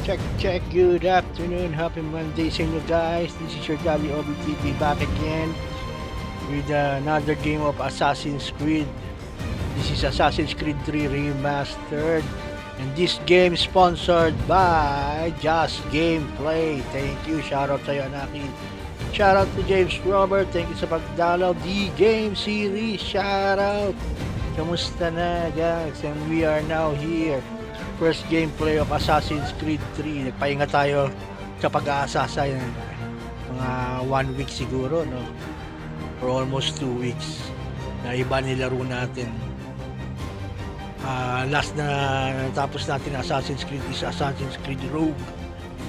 Check, good afternoon, happy Monday sa inyo guys. This is your DADI OBI back again with another game of Assassin's Creed. This is Assassin's Creed 3 Remastered, and this game is sponsored by Just Gameplay. Thank you, shoutout sa'yo Anaki. Shoutout to James Robert, thank you sa pagdalaw. The Game Series, shoutout. Kamusta na guys? And we are now here. First gameplay of Assassin's Creed 3. Nagpahinga tayo sa pag-aasasa yun. Mga 1 week siguro, no? For almost 2 weeks na iba nilaro natin. Last na natapos natin Assassin's Creed is Assassin's Creed Rogue.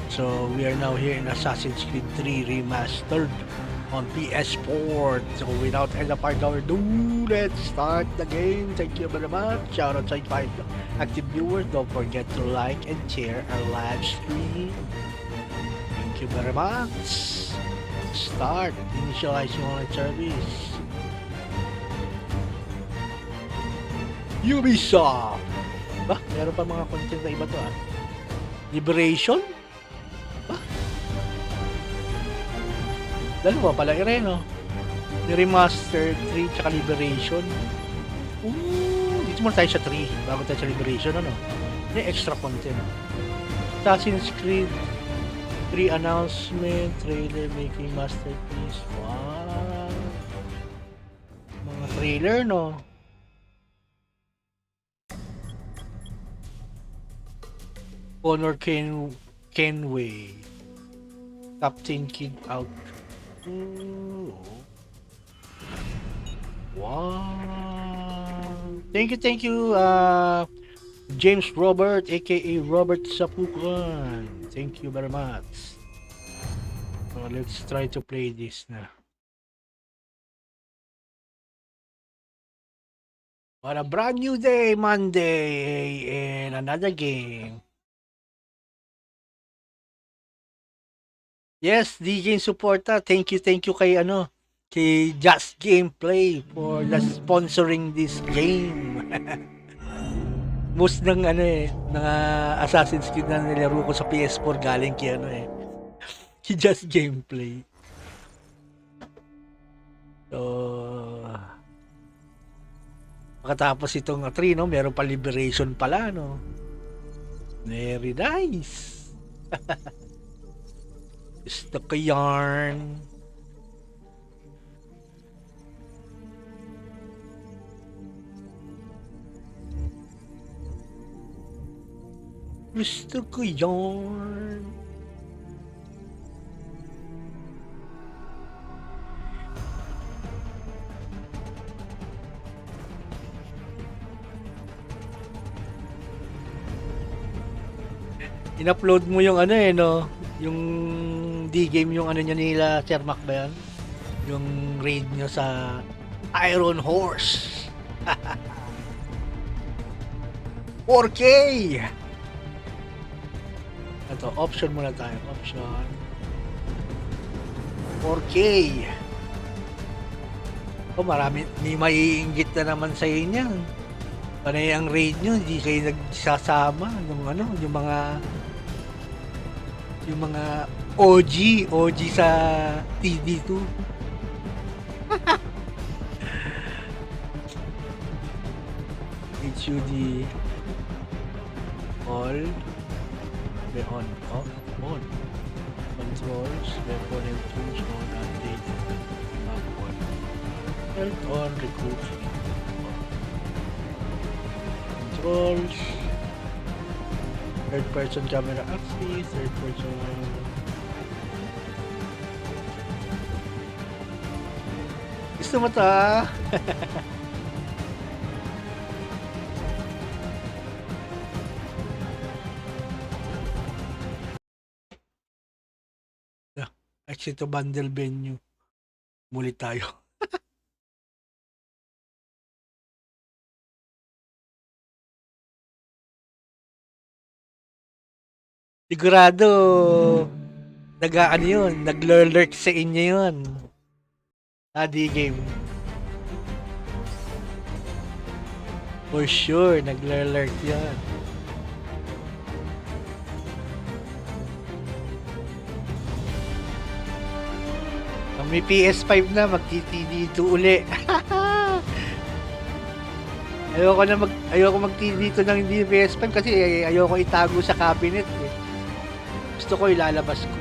So we are now here in Assassin's Creed 3 Remastered on PS4. So without any further ado, let's start the game. Thank you very much. Shout out to 5 active viewers. Don't forget to like and share our live stream. Thank you very much. Start. Initialize yung online service. Ubisoft. Ba? Meron pa mga content na iba to ah. Liberation? Ba? Dalawa pala rin, no? Remastered 3 tsaka Liberation. Dito muna tayo sa 3 bago tayo sa Liberation, ano? May extra content. Assassin's Creed 3 announcement, trailer making masterpiece. Wow! Mga trailer, no? Honor Kenway. Captain Kid out. Wow. Thank you, James Robert, aka Robert Sapukan. Thank you very much. So let's try to play this na. What a brand new day, Monday, and another game. Yes, DJ Supporta. Thank you kay kay Just Gameplay for the sponsoring this game. Most ng ng Assassin's Creed na nilaro ko sa PS4 galing kay kay Just Gameplay. So pagkatapos itong 3, no, meron pa Liberation pala, no. Very nice. Gusto ko yarn. Gusto ko yarn. In-upload mo yung no? Yung D-game yung niya nila, Sir Mac ba yan? Yung raid nyo sa Iron Horse. 4K! Ito, option muna tayo. Option. 4K. Marami, may maiinggit na naman sa inyo. Panay ang raid nyo, hindi kayo nagsasama ng yung mga OG sa TD2. HUD all on off on controls weapon and tools on update backward health on recruit controls third person camera access, third person gusto mo ta? Exit to bundle venue. Muli tayo. Sigurado yun, nag-lurk sa inyo yun. Di game. For sure, nag-lurk yun. Pag may PS5 na, mag-TTD2 uli. ayoko mag-TTD2 ng hindi PS5 kasi ayoko itago sa cabinet eh. Gusto ko ilalabas ko.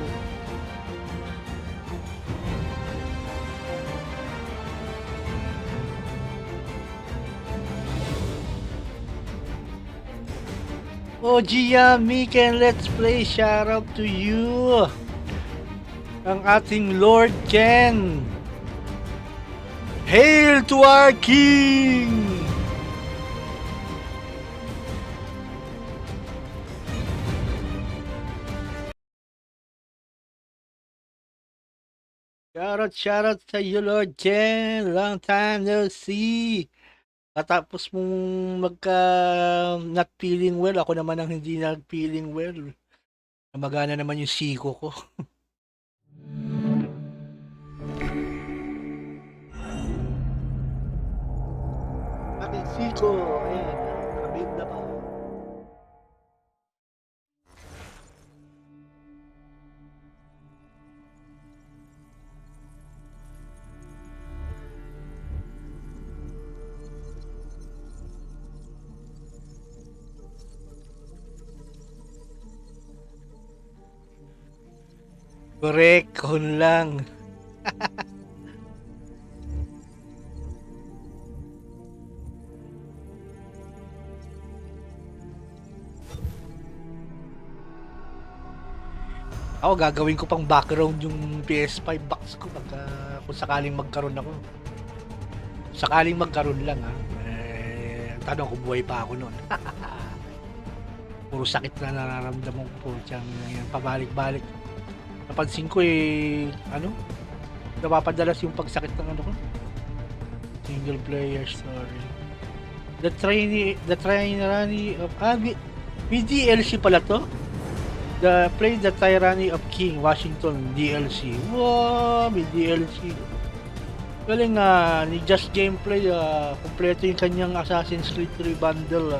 Oh, Gia, Kenn, let's play. Shout out to you. Ang ating Lord Kenn. Hail to our King! Shout out sa iyo, Lord Kenn. Long time no see. Katapos mong not feeling well, ako naman ang hindi feeling well. Namagana naman yung siko ko. Aking siko, ayan, kabig na pa. Correct, kon lang. Ako gagawin ko pang background yung PS5 box ko pagka kung sakaling magkaroon ako. Sakaling magkaroon lang ha. Tanong ko buhay pa ako noon. Puro sakit na nararamdaman ko po. Pabalik-balik. Napansin ko napapadalas yung pagsakit ng ko. Single player story. The Tyranny of may DLC pala to? Play the Tyranny of King Washington DLC. Wow, may DLC. Galing ni Just Gameplay, kompleto yung kanyang Assassin's Creed 3 bundle.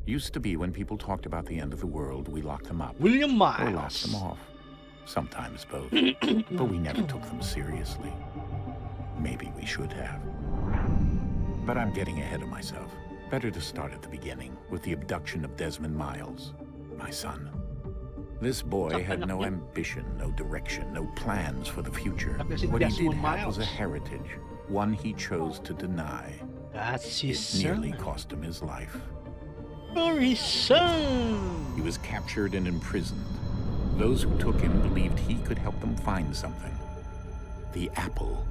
Used to be when people talked about the end of the world, we locked them up. William Miles. Or locked them off. Sometimes both. But we never took them seriously. Maybe we should have. But I'm getting ahead of myself. Better to start at the beginning, with the abduction of Desmond Miles, my son. This boy had no ambition, no direction, no plans for the future. What he did have was a heritage, one he chose to deny. That's his son. It nearly cost him his life. For his son! He was captured and imprisoned. Those who took him believed he could help them find something. The apple.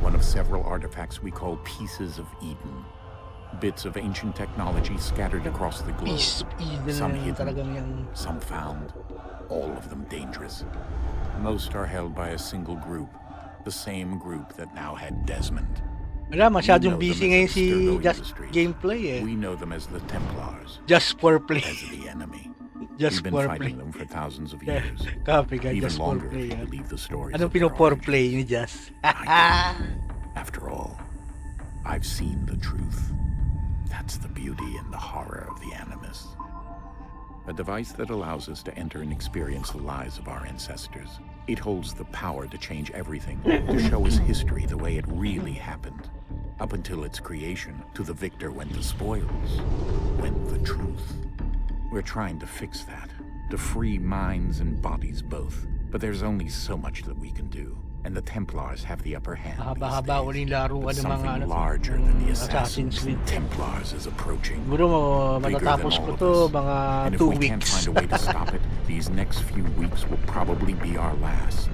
One of several artifacts we call pieces of Eden. Bits of ancient technology scattered across the globe. Some hidden, some found, all of them dangerous. Most are held by a single group, the same group that now had Desmond. Wala, masyadong busy ngayon si Just Gameplay eh. We know them as the Templars. Just for play. As the enemy. Just We've been fighting them for thousands of years. Copy ka, even Just longer for play. if you believe the stories. Anong pino-for-play ni Just? After all, I've seen the truth. That's the beauty and the horror of the Animus. A device that allows us to enter and experience the lives of our ancestors. It holds the power to change everything, to show us history the way it really happened. Up until its creation, to the victor went the spoils, went the truth. We're trying to fix that, to free minds and bodies both. But there's only so much that we can do. And the Templars have the upper hand. But something larger than the Assassins and Templars is approaching. Bigger than all of us. And if we can't find a way to stop it, these next few weeks will probably be our last.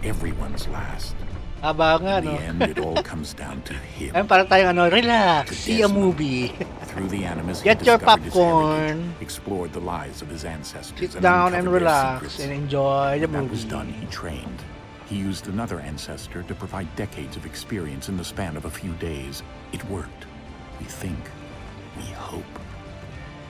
Everyone's last. In the end, it all comes down to him. Para tayong relax, see a movie. Through the Animus, get your popcorn. Explored the lives of his ancestors. Sit down and relax and enjoy the movie. When that was done, he trained. He used another ancestor to provide decades of experience in the span of a few days. It worked. We think. We hope.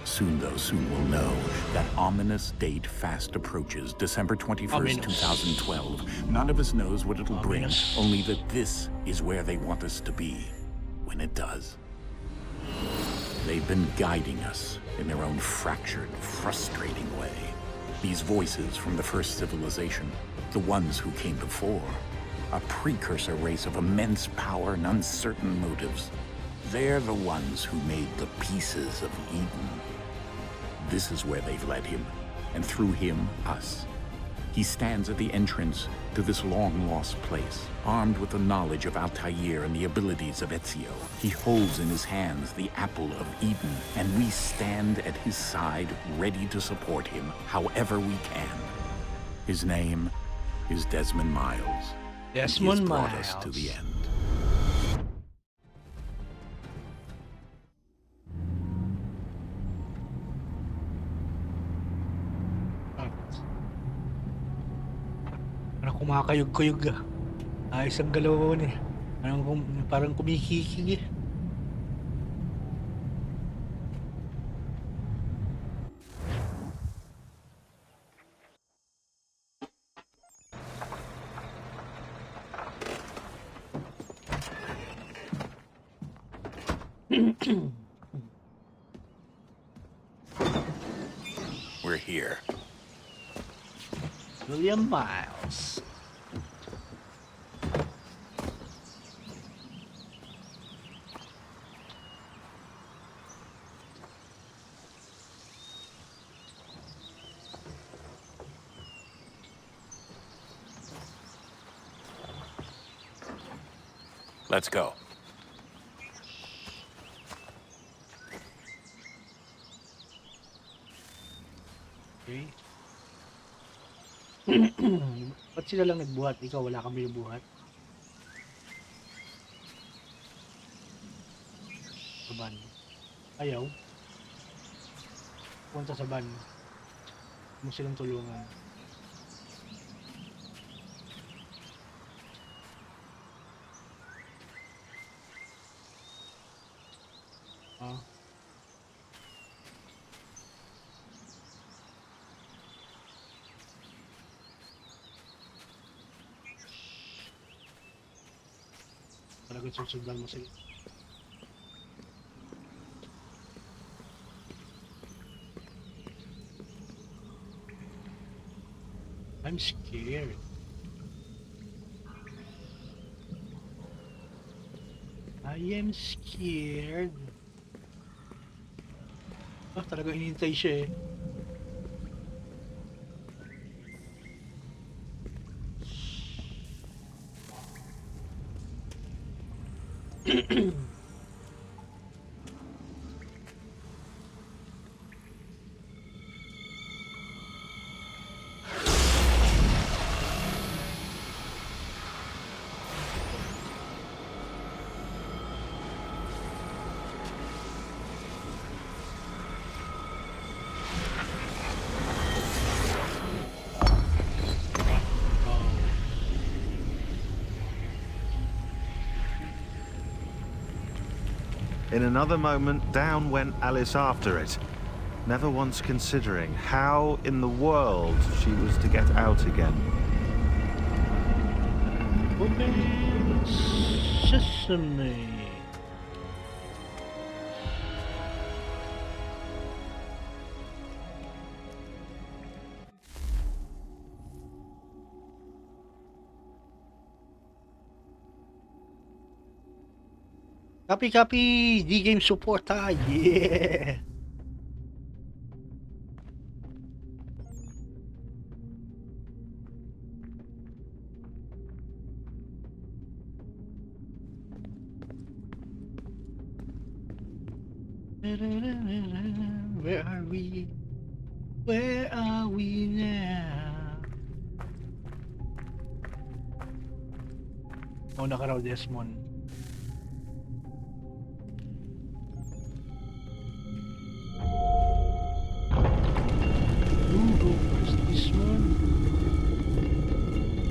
Soon, though, soon we'll know. That ominous date fast approaches, December 21st, 2012. None of us knows what it'll bring, only that this is where they want us to be when it does. They've been guiding us in their own fractured, frustrating way. These voices from the first civilization, the ones who came before, a precursor race of immense power and uncertain motives. They're the ones who made the pieces of Eden. This is where they've led him, and through him, us. He stands at the entrance to this long-lost place, armed with the knowledge of Altair and the abilities of Ezio. He holds in his hands the apple of Eden, and we stand at his side, ready to support him however we can. His name is Desmond Miles. Desmond He has brought Miles. us to the end. Parang kumakayog-kuyog ah. Ayos ang galaw niya. Parang kumikikig eh. We're here. William Miles. Let's go. Okay. Ba't sila lang nagbuhat? Ikaw wala kang binubuhat? Sa ban. Ayaw. Punta sa ban. Mo silang tulungan. Ah. Talagang susundan mo sila. I'm scared. I am scared. Ah, talagang inintay siya eh. In another moment, down went Alice after it, never once considering how in the world she was to get out again. Open sesame. Copy, D-Game support ha, yeah! Where are we? Where are we now? Oh, naka raw Desmond.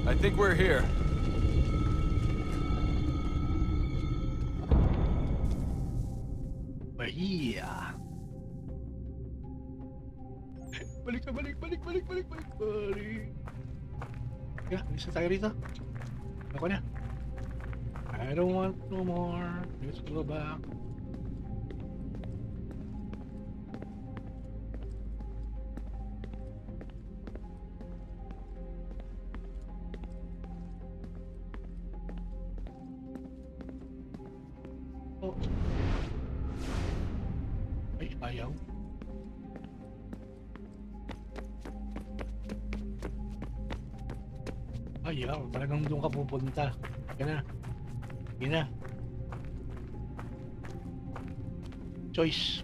I think we're here. Bahia. Balik. Yeah, isa tayo rito. Ako na. I don't want no more. Let's go back. Ayaw, talagang doon ka pupunta. Yan na. Yan na. Choice.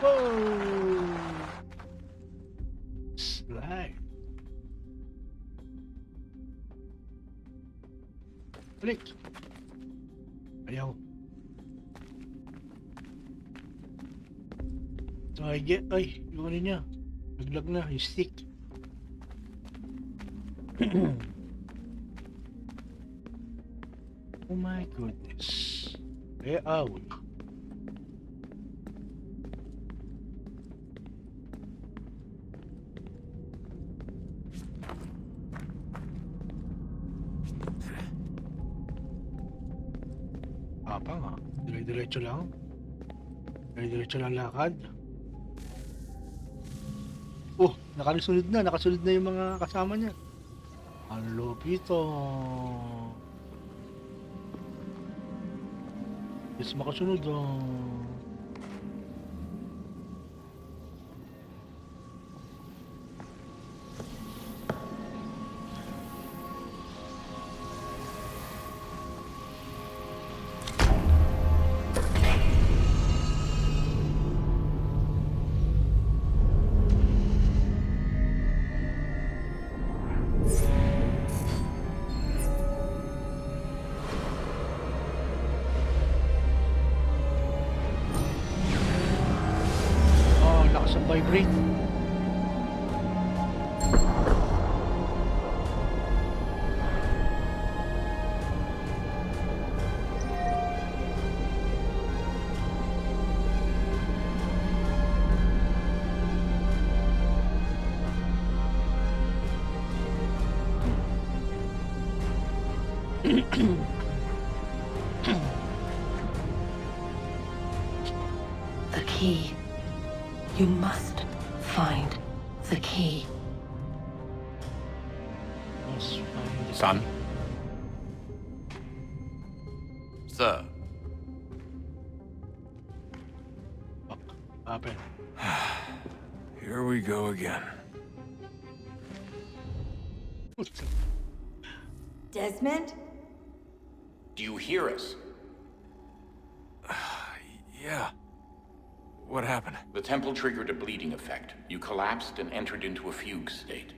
Oh! Slide. Balik. Ayaw. So I get, ay, yung ano niya. Naglag na, yung stick. Oh my goodness. Where are we? Apa nga. Dire-diretso lang. Dire-diretso lang lakad. Oh, nakasunod na yung mga kasama niya. Ang lupito. Yes, makasunod oh. Vibrate. The key. You must find the key. Son? Sir. Fuck. Happen. Here we go again. Desmond? Do you hear us? Yeah. What happened? The temple triggered a bleeding effect. You collapsed and entered into a fugue state.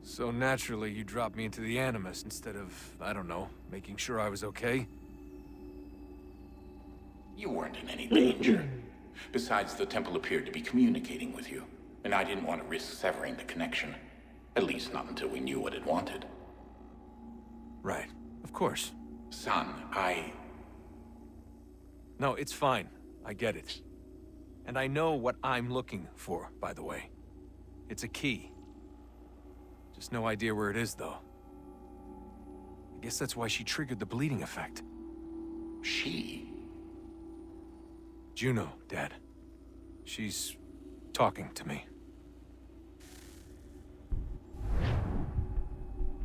So naturally, you dropped me into the Animus instead of, I don't know, making sure I was okay? You weren't in any danger. Besides, the temple appeared to be communicating with you, and I didn't want to risk severing the connection. At least not until we knew what it wanted. Right. Of course. Son, No, it's fine. I get it. And I know what I'm looking for, by the way. It's a key. Just no idea where it is, though. I guess that's why she triggered the bleeding effect. She? Juno, Dad. She's talking to me.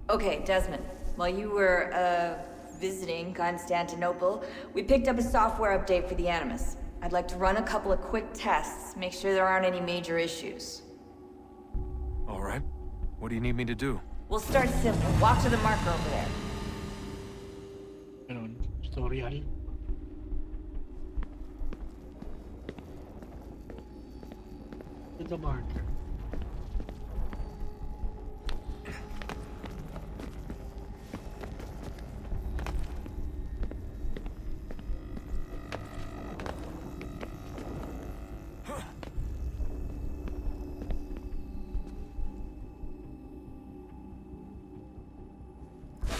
Okay, Desmond. While you were, visiting Constantinople, we picked up a software update for the Animus. I'd like to run a couple of quick tests, make sure there aren't any major issues. All right. What do you need me to do? We'll start simple. Walk to the marker over there. Ganun. Tutorial. To the marker.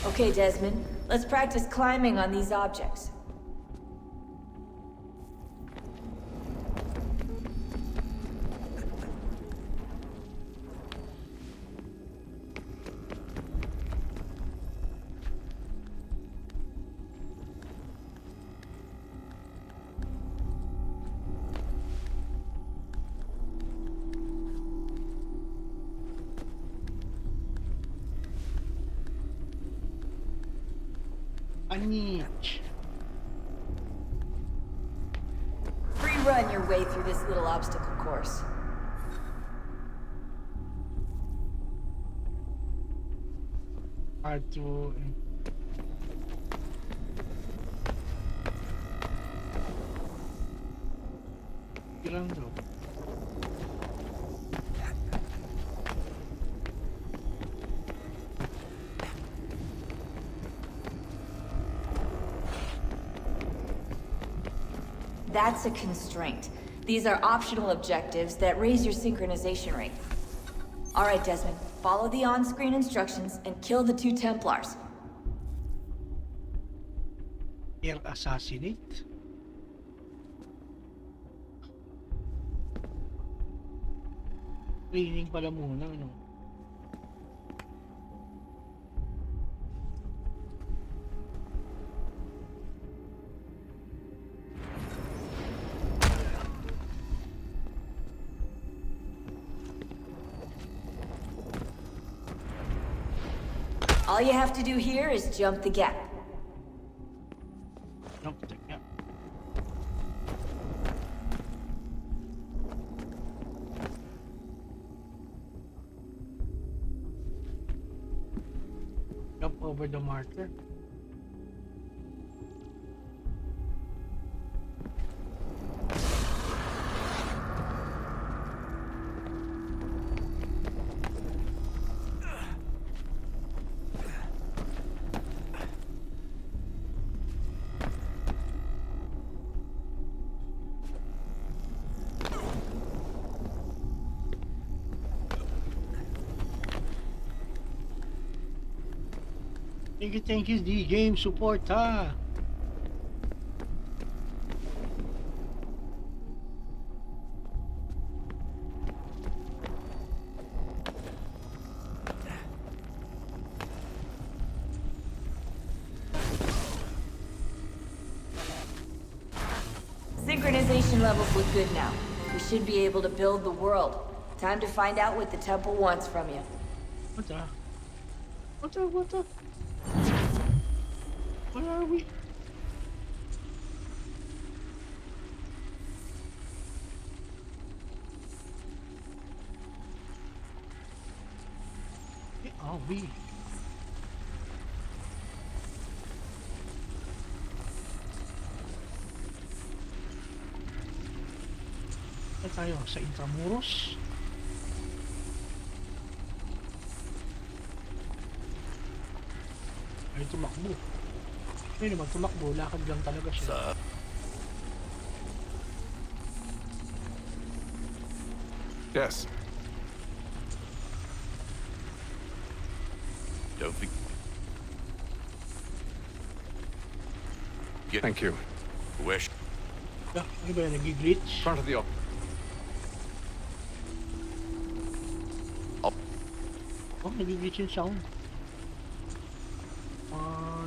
Okay, Desmond. Let's practice climbing on these objects. Anich. Free run your way through this little obstacle course. R2. Ilang daw? That's a constraint. These are optional objectives that raise your synchronization rate. All right, Desmond. Follow the on-screen instructions and kill the 2 Templars. Air assassinate? Training pala muna, ano? All you have to do here is jump the gap. Jump the gap. Jump over the marker. Thank you, the game support, ha? Synchronization levels look good now. We should be able to build the world. Time to find out what the temple wants from you. What the? What the? Where are we? Where are we? Saan tayo? Sa Intramuros? Ay, tumakbo. Ay naman, tumakbo. Lakad lang talaga siya. Yes. Don't be... Thank you. Wish. Ah, ano ba yan? Nag-glitch? Front of the op. Oh, nag-glitch yung sound.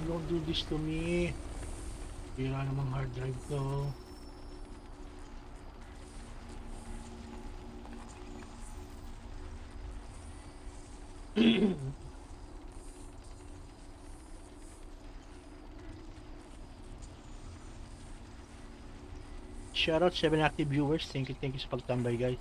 Don't do this to me. Bira namang hard drive to. Shoutout 7 active viewers. Thank you sa pagtambay, guys.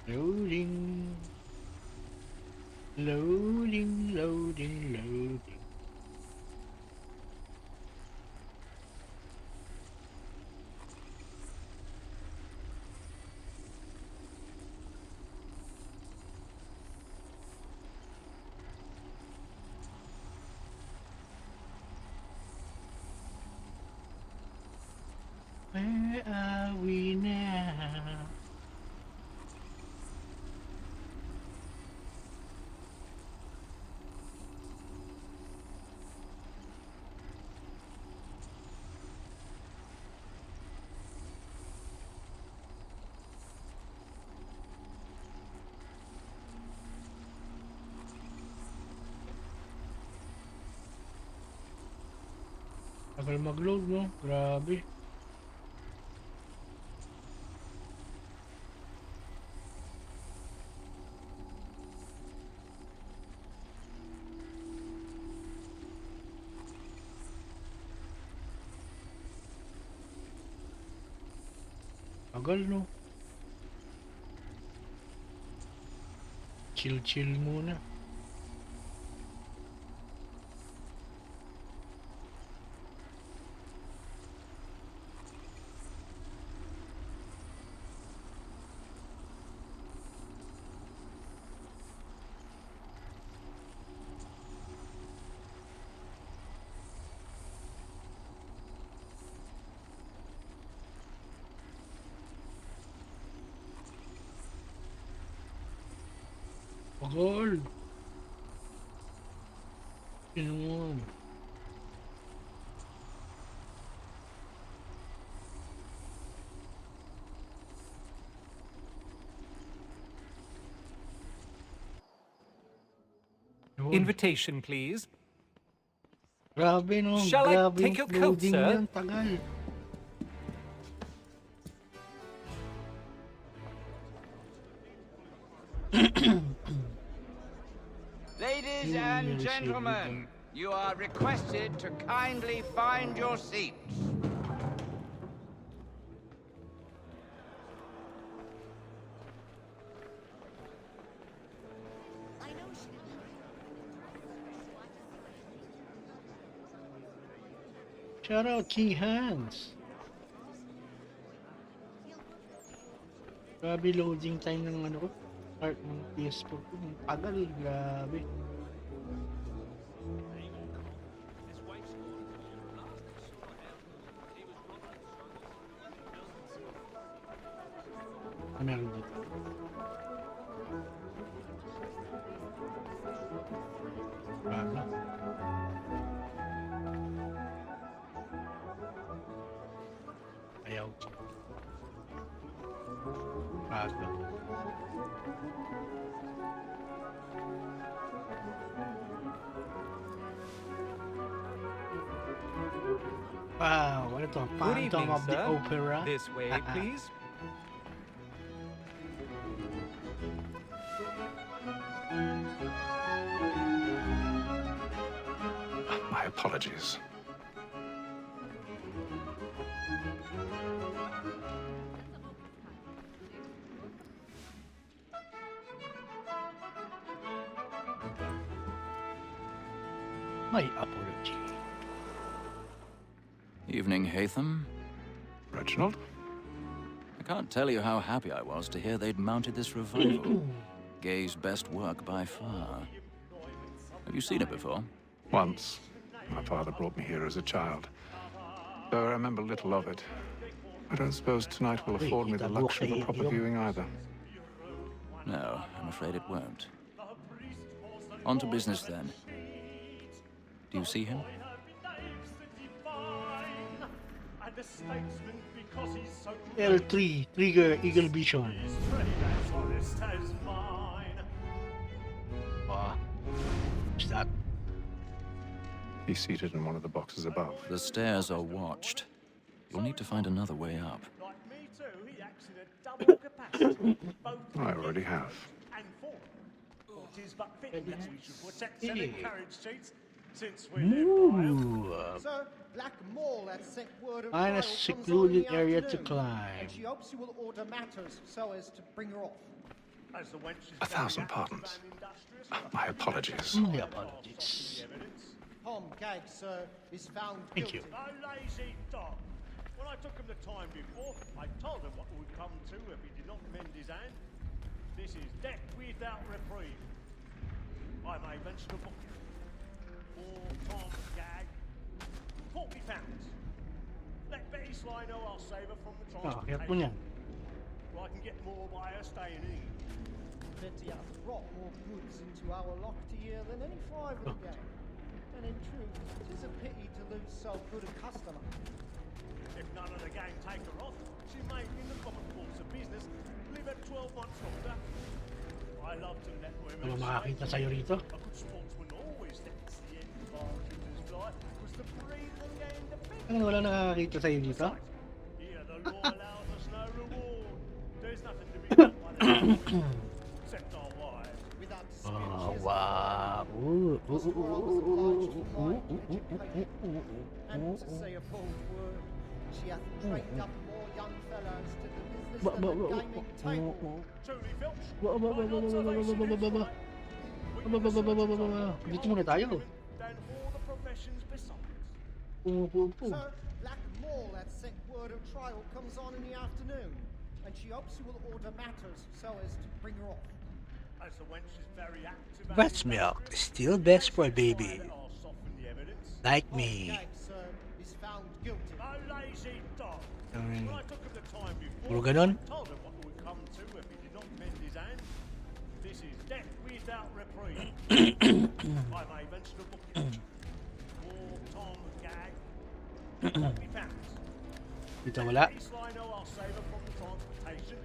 Loading. Where are we now? Tagal mag-load, no? Grabe. Tagal, no? Chill muna. Tagal. Yun. Yun. Invitation, please. Grabe, no? Shall I Grabe take yung your coat, loading sir? yan. Tagal. Ladies and gentlemen, you are requested to kindly find your seats. Shout out King Hans. Grabe loading time ng ano ko. Start ng PS4 ko. Ang tagal, grabe. Meron dito. Ano? Ayaw. Bago. Wow, ano to? Good Phantom evening, of the sir. Opera. This way, please. My apologies. My apology. Evening, Hatham. Reginald? I can't tell you how happy I was to hear they'd mounted this revival. Gay's best work by far. Have you seen it before? Once. My father brought me here as a child. Though I remember little of it. I don't suppose tonight will afford me the luxury of a proper viewing either. No, I'm afraid it won't. On to business then. Do you see him? L3, Trigger, Eagle Vision. Wow. What's that? He's seated in one of the boxes above. The stairs are watched. You'll need to find another way up. I already have. Ooh. Sir, Black Mall has sent word of Find a trial secluded sometime in the area to afternoon, climb. and she hopes you will order matters so as to bring her off. 1,000 pardons. My apologies. My apologies. Tom Gag, sir, is found Thank you. guilty. A lazy dog. When I took him the time before, I told him what would come to if he did not mend his hand. This is death without reprieve. I may mention a book. For Tom Gag, £40. Let Betty Sly know I'll save her from the Ah, kaya po niyan. transportation. Or I can get more by her staying in. Betty has brought more goods into our locked year than any five in the game. And in truth, it is a pity to lose so good a customer. If none of the gang take her off, she may, in the common course of business, live at 12 months longer. I love to let women Ano say makakita sa'yo rito? a good sportsman always lets the end of our shooter's fly, because the breed and gain the big. Ano, wala nakakita sa'yo dito? Here the law allows us no reward. There's nothing to be done by the law, except our wives. Without dispute, Oh, she is wow. and to say a bold word, she hath trained up more young fellows to the business Truly, Filch, my observation is right. Dito muna tayo. Than all the professions besides. Sir, Black Mall had sent word her trial comes on in the afternoon, and she hopes you will order matters so as to bring her off. As the wench is very active. Breast milk is still best for a baby. I'll soften the evidence. Like me. Gang, sir, is found guilty. A lazy dog. Um, When I took him the time Puro before, ganon? I told him what would come to if he did not mend his hand. This is death without reprieve. I may venture to book it. Poor Tom Gag. What we found. Dito wala. This line I'll save her from the transportation.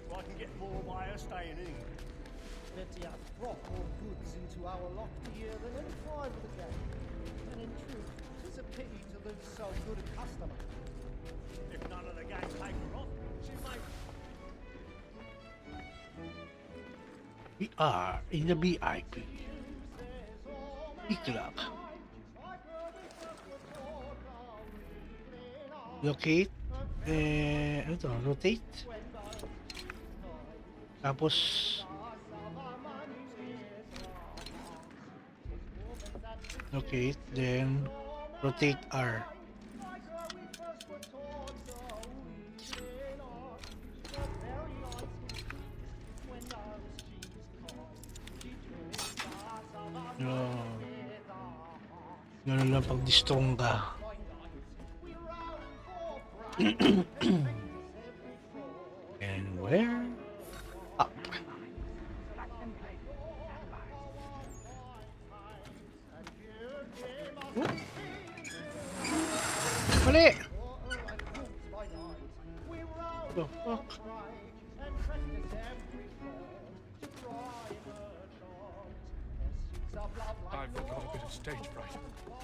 So I can get more by her staying in England. Betty has brought more goods into our locked year than any five of the gang. And in truth, tis a pity to lose so good a customer. If none of the gang take her off, she may. We are in the VIP. Club. Locate. Ano to? Rotate. Tapos locate, then rotate R. Ganun lang pag distrong ka. And where? Up. Mali! The fuck? I've got a bit of stage fright.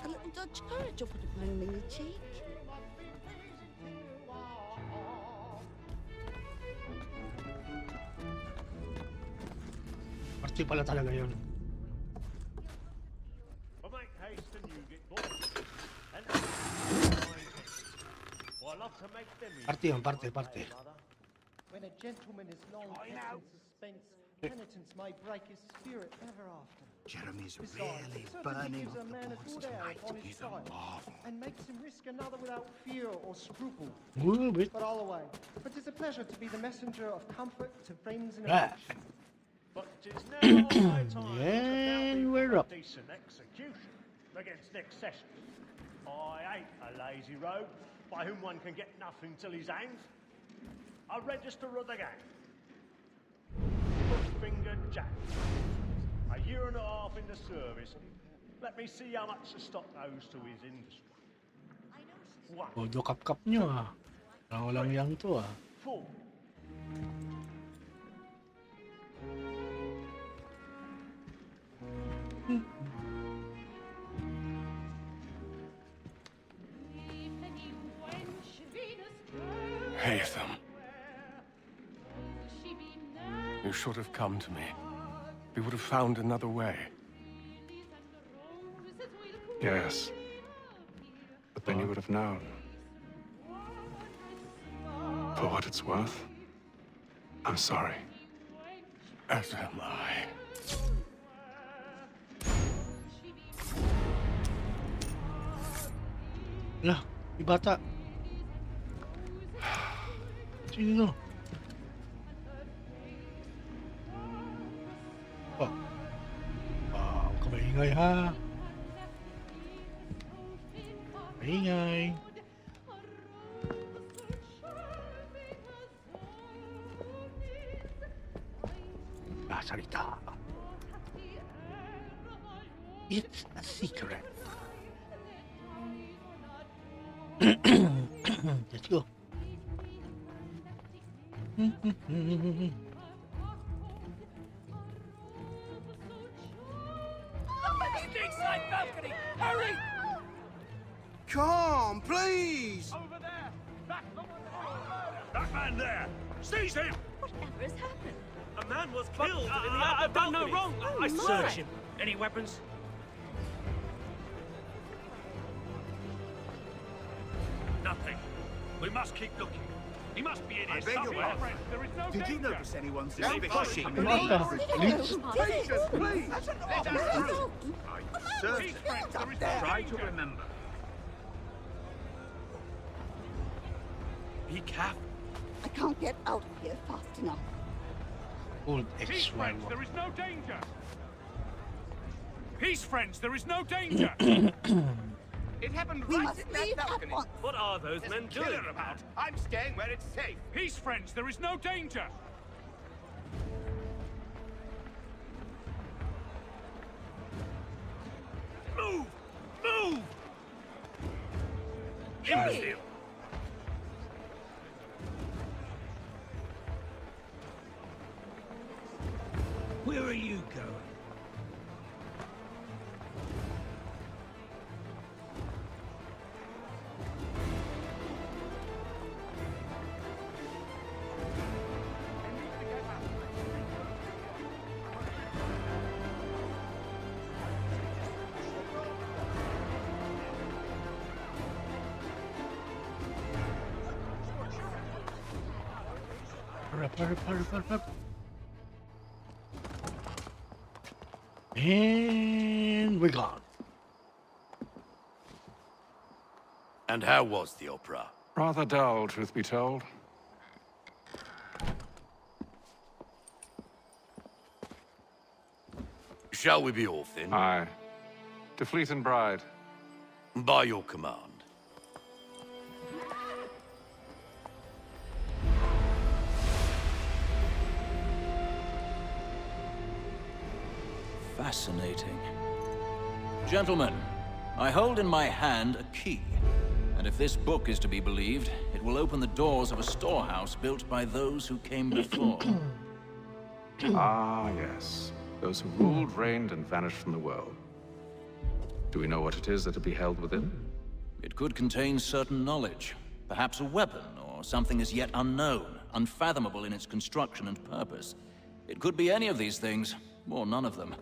A little Dodge courage up at the bloom in your cheek. Party pala talaga yun. But make haste and you get bored. And well, I love to make them easy. Party yun, party. When a gentleman is long kept in suspense, penitence may break his spirit ever after. Jeremy's Besides, really it certainly burning gives up a the man a boys good air tonight upon to be his the side, marvel. and makes him risk another without fear or scruple. Good bit. But all away. But 'tis a pleasure to be the messenger of comfort to friends in Right. affliction. But 'tis now high time And to we're a up. decent execution against next session. I hate a lazy rogue by whom one can get nothing till he's hanged. A register of the gang. Fingered Jack. A year and a half in the service. Let me see how much the stock owes to his industry. 1, Bodo kap-kap nyo ah. Walang yang to ah. 4. Haytham. You should have come to me. We would have found another way. Yes. But then you would have known. For what it's worth, I'm sorry. As am I. Ala, yung bata. Sino? Oh. Huwag ka maingay ha. Maingay. Salita. It's a secret. Let's go. Hurry! Come, please! Over there! That man there! Seize him! Whatever has happened? A man was killed in the I've done no wrong. I my. searched him. Any weapons? Nothing. We must keep looking. He must be in here I beg your somewhere. pardon. There is no Did you danger. notice anyone Don't pushing? push. Please, Please. please. Let us through. I'm certain. Peace, friends. There is no Try to danger. remember. Be careful. I can't get out of here fast enough. Hold Peace, X, Y, friends. Y. There is no danger. Peace, friends. There is no danger. It happened We right must in that leave at balcony. once. What are those There's men a killer doing? about. I'm staying where it's safe. Peace, friends. There is no danger. Move! Move! Imbecile! Where are you going? Hurry up. And we're gone. And how was the opera? Rather dull, truth be told. Shall we be off then? Aye. To Fleet and Bride. By your command. Fascinating. Gentlemen, I hold in my hand a key. And if this book is to be believed, it will open the doors of a storehouse built by those who came before. Ah, yes. Those who ruled, reigned, and vanished from the world. Do we know what it is that will be held within? It could contain certain knowledge. Perhaps a weapon, or something as yet unknown, unfathomable in its construction and purpose. It could be any of these things, or none of them.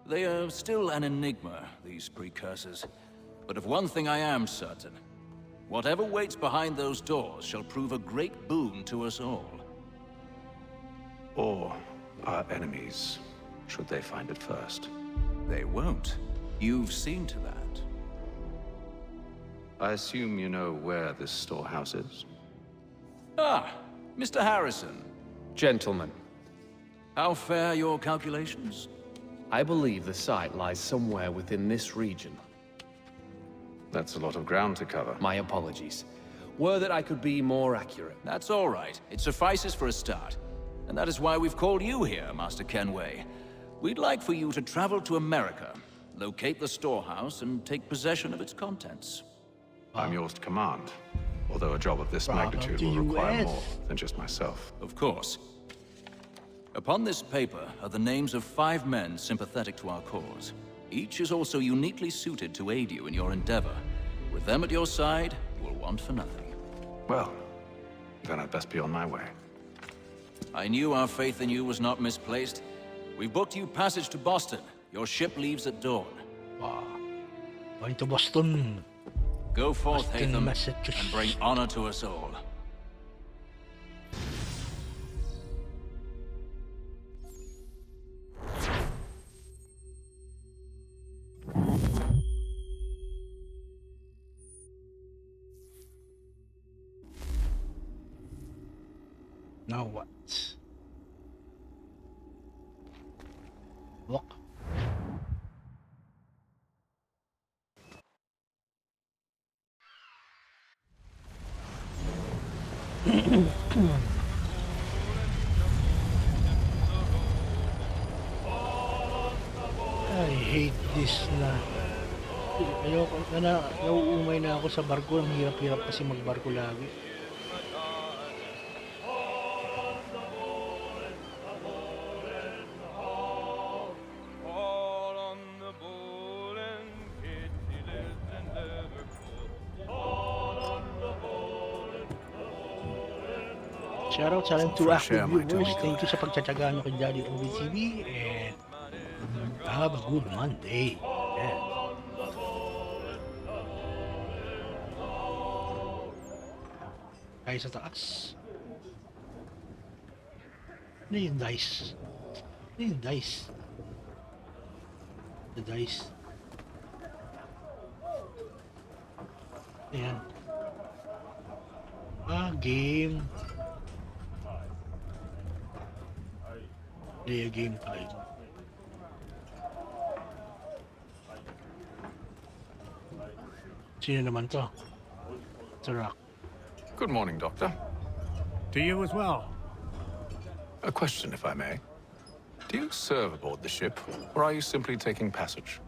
They are still an enigma, these precursors. But of one thing I am certain. Whatever waits behind those doors shall prove a great boon to us all. Or our enemies, should they find it first. They won't. You've seen to that. I assume you know where this storehouse is? Ah, Mr. Harrison. Gentlemen, How fare your calculations? I believe the site lies somewhere within this region. That's a lot of ground to cover. My apologies. Were that I could be more accurate. That's all right. It suffices for a start. And that is why we've called you here, Master Kenway. We'd like for you to travel to America, locate the storehouse, and take possession of its contents. I'm yours to command, although a job of this magnitude will require more than just myself. Of course. Upon this paper are the names of 5 men sympathetic to our cause. Each is also uniquely suited to aid you in your endeavor. With them at your side, you will want for nothing. Well, then I'd best be on my way. I knew our faith in you was not misplaced. We've booked you passage to Boston. Your ship leaves at dawn. Wow. Going to Boston. Go forth, Boston, Hatham, Massachusetts. and bring honor to us all. Now what? Look. I hate this na. Ayoko na, nauumay na ako sa barko. Ang hirap-hirap kasi magbarko lagi. Shoutout sa alam to active viewers. Thank you sa pagtsatsaga nyo kay Daddy Obi TV. And have a good Monday. Yeah. Tayo sa taas. Ano yung dice? Ano yung dice? The dice. Ayan. Game. Play a game pala ito. Sino naman to? Tarak. Good morning, Doctor. To you as well. A question, if I may. Do you serve aboard the ship, or are you simply taking passage?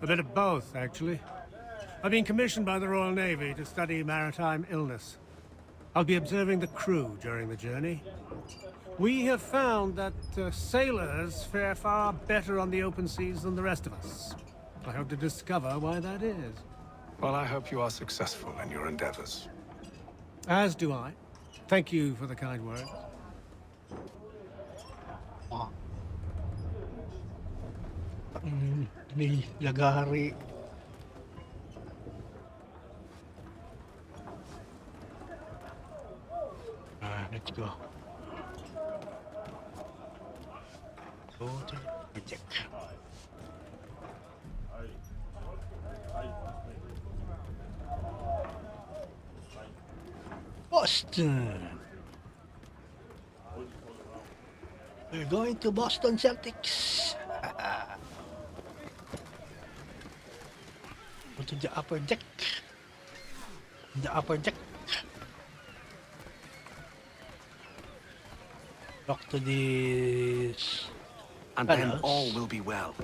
A bit of both, actually. I've been commissioned by the Royal Navy to study maritime illness. I'll be observing the crew during the journey. We have found that sailors fare far better on the open seas than the rest of us. I hope to discover why that is. Well, I hope you are successful in your endeavors. As do I. Thank you for the kind words. May lagari. Let's go. Go to the deck. Boston. We're going to Boston Celtics. Go to the upper deck. The upper deck. Talk to this. And then all will be well.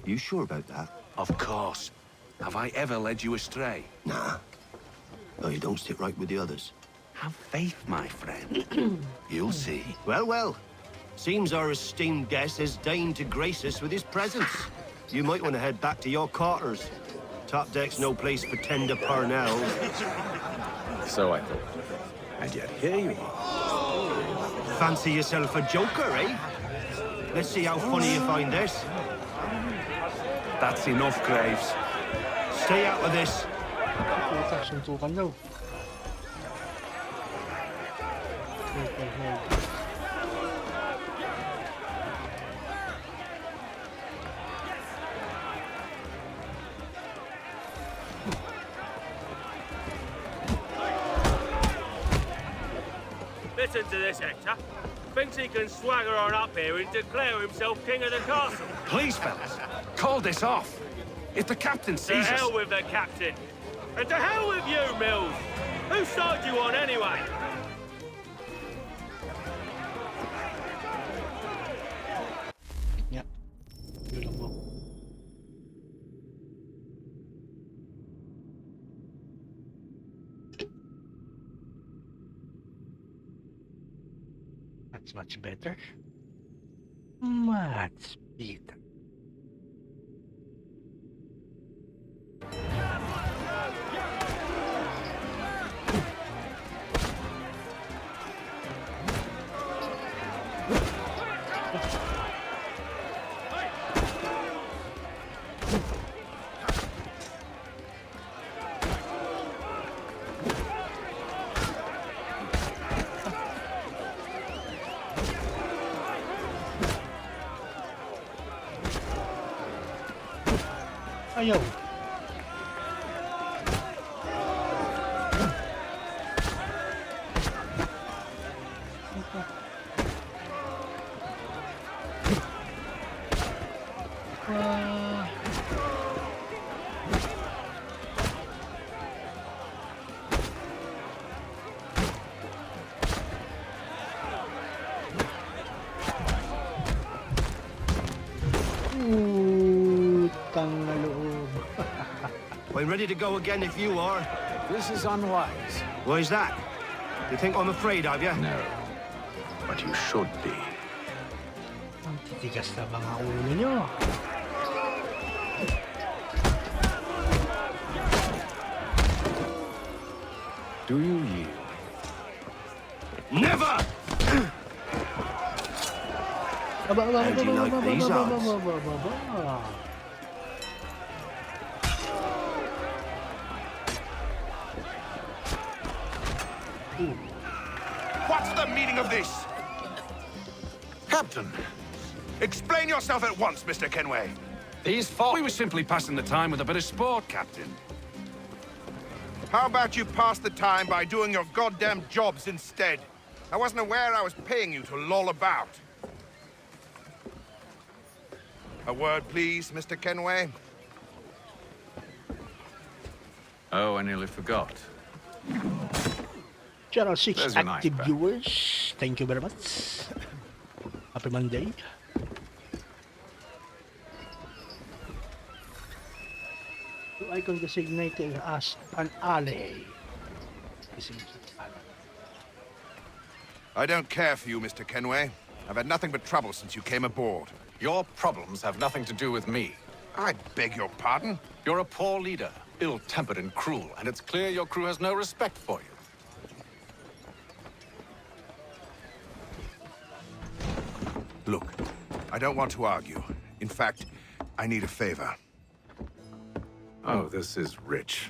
You sure about that? Of course. Have I ever led you astray? Nah. Oh, you don't sit right with the others. Have faith, my friend. You'll see. Well, well. Seems our esteemed guest has deigned to grace us with his presence. You might want to head back to your quarters. Top deck's no place for tender parnells. So I thought. And yet here you are. Fancy yourself a joker, eh? Let's see how funny you find this. That's enough, Graves. Stay out of this. Suntukan daw. Listen to this, Hector. Thinks he can swagger on up here and declare himself king of the castle. Please, fellas, call this off. If the captain sees To us... hell with the captain. And to hell with you, Mills. Whose side you on, anyway? Yeah. Beautiful. That's much better. Much better. Ayaw. Utang na loob. I'm ready to go again if you are. This is unwise. Why is that? You think I'm afraid of you? No. But you should be. Ang titigas na mga ulo nyo. Do you yield? Never! How do you like these odds? What's the meaning of this? Captain, Explain yourself at once, Mr. Kenway. these four... We were simply passing the time with a bit of sport, Captain. How about you pass the time by doing your goddamn jobs instead? I wasn't aware I was paying you to loll about. A word, please, Mr. Kenway. Oh, I nearly forgot. Channel 6 There's your active knife, viewers. Thank you very much. Happy Monday. The icon designated as an ally. I don't care for you, Mr. Kenway. I've had nothing but trouble since you came aboard. Your problems have nothing to do with me. I beg your pardon? You're a poor leader, ill-tempered and cruel, and it's clear your crew has no respect for you. Look, I don't want to argue. In fact, I need a favor. Oh, this is rich.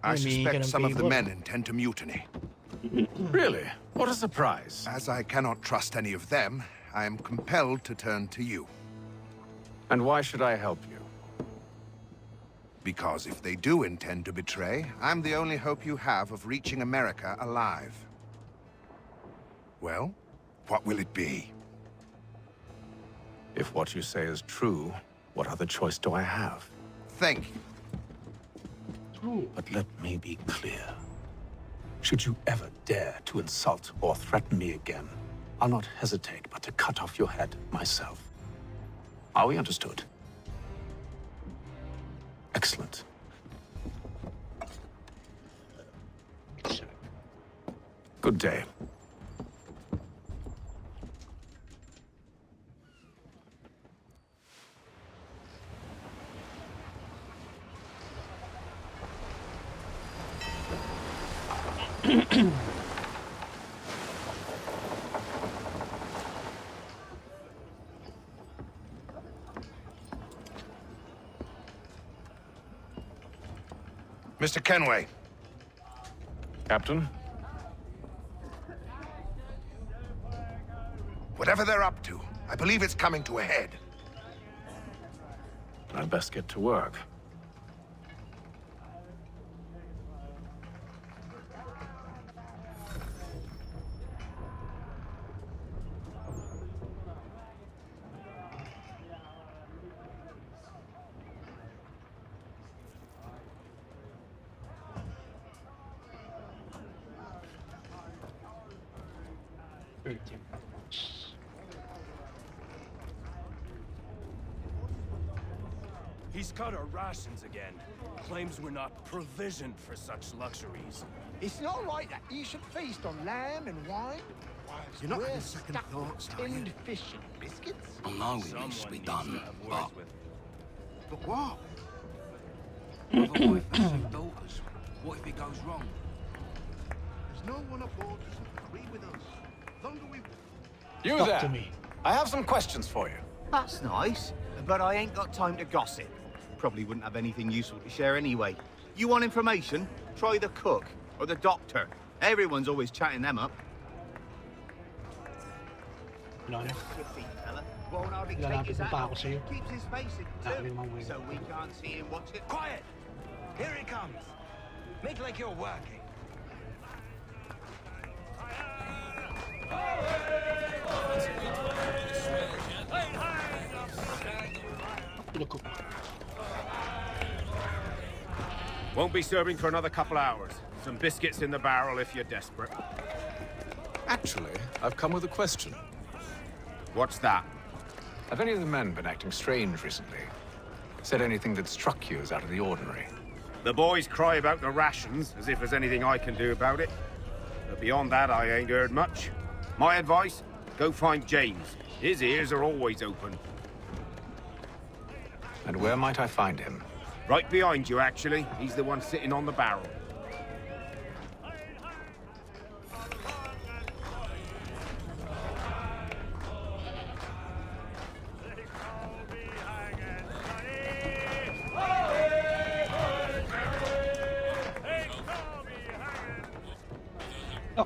I suspect some of the men intend to mutiny. Really? What a surprise. As I cannot trust any of them, I am compelled to turn to you. And why should I help you? Because if they do intend to betray, I'm the only hope you have of reaching America alive. Well, what will it be? If what you say is true, what other choice do I have? Thank you. But let me be clear. Should you ever dare to insult or threaten me again, I'll not hesitate but to cut off your head myself. Are we understood? Excellent. Good day. Mr. Kenway. Captain? Whatever they're up to, I believe it's coming to a head. I'd best get to work. He's cut our rations again. Claims we're not provisioned for such luxuries. It's not right that you should feast on lamb and wine. You're not We're having second stuck thoughts, with are you? tinned fish and biscuits. I know it needs to be done, but... But what? With a wife and two daughters, what if it goes wrong? There's no one aboard to agree with us. Longer we... You Talk there! to me. I have some questions for you. That's nice, but I ain't got time to gossip. Probably wouldn't have anything useful to share anyway. You want information? Try the cook or the doctor. Everyone's always chatting them up. Wala na. Won't hardly take Lalapit his na hat pa off. ako sa'yo. Keeps his face in too, so we can't see him watch it. Quiet! Here he comes. Make like you're working. Won't be serving for another couple hours. Some biscuits in the barrel if you're desperate. Actually, I've come with a question. What's that? Have any of the men been acting strange recently? Said anything that struck you as out of the ordinary? The boys cry about the rations, as if there's anything I can do about it. But beyond that, I ain't heard much. My advice, go find James. His ears are always open. And where might I find him? Right behind you, actually. He's the one sitting on the barrel.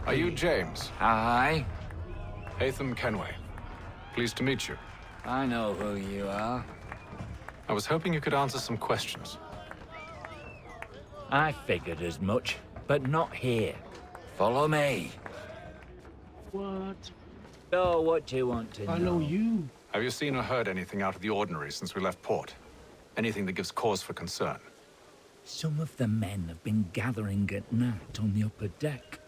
Okay. Are you James? Hi. Hatham Kenway. Pleased to meet you. I know who you are. I was hoping you could answer some questions. I figured as much, but not here. Follow me. What? So what do you want to know? Follow you. Have you seen or heard anything out of the ordinary since we left port? Anything that gives cause for concern? Some of the men have been gathering at night on the upper deck.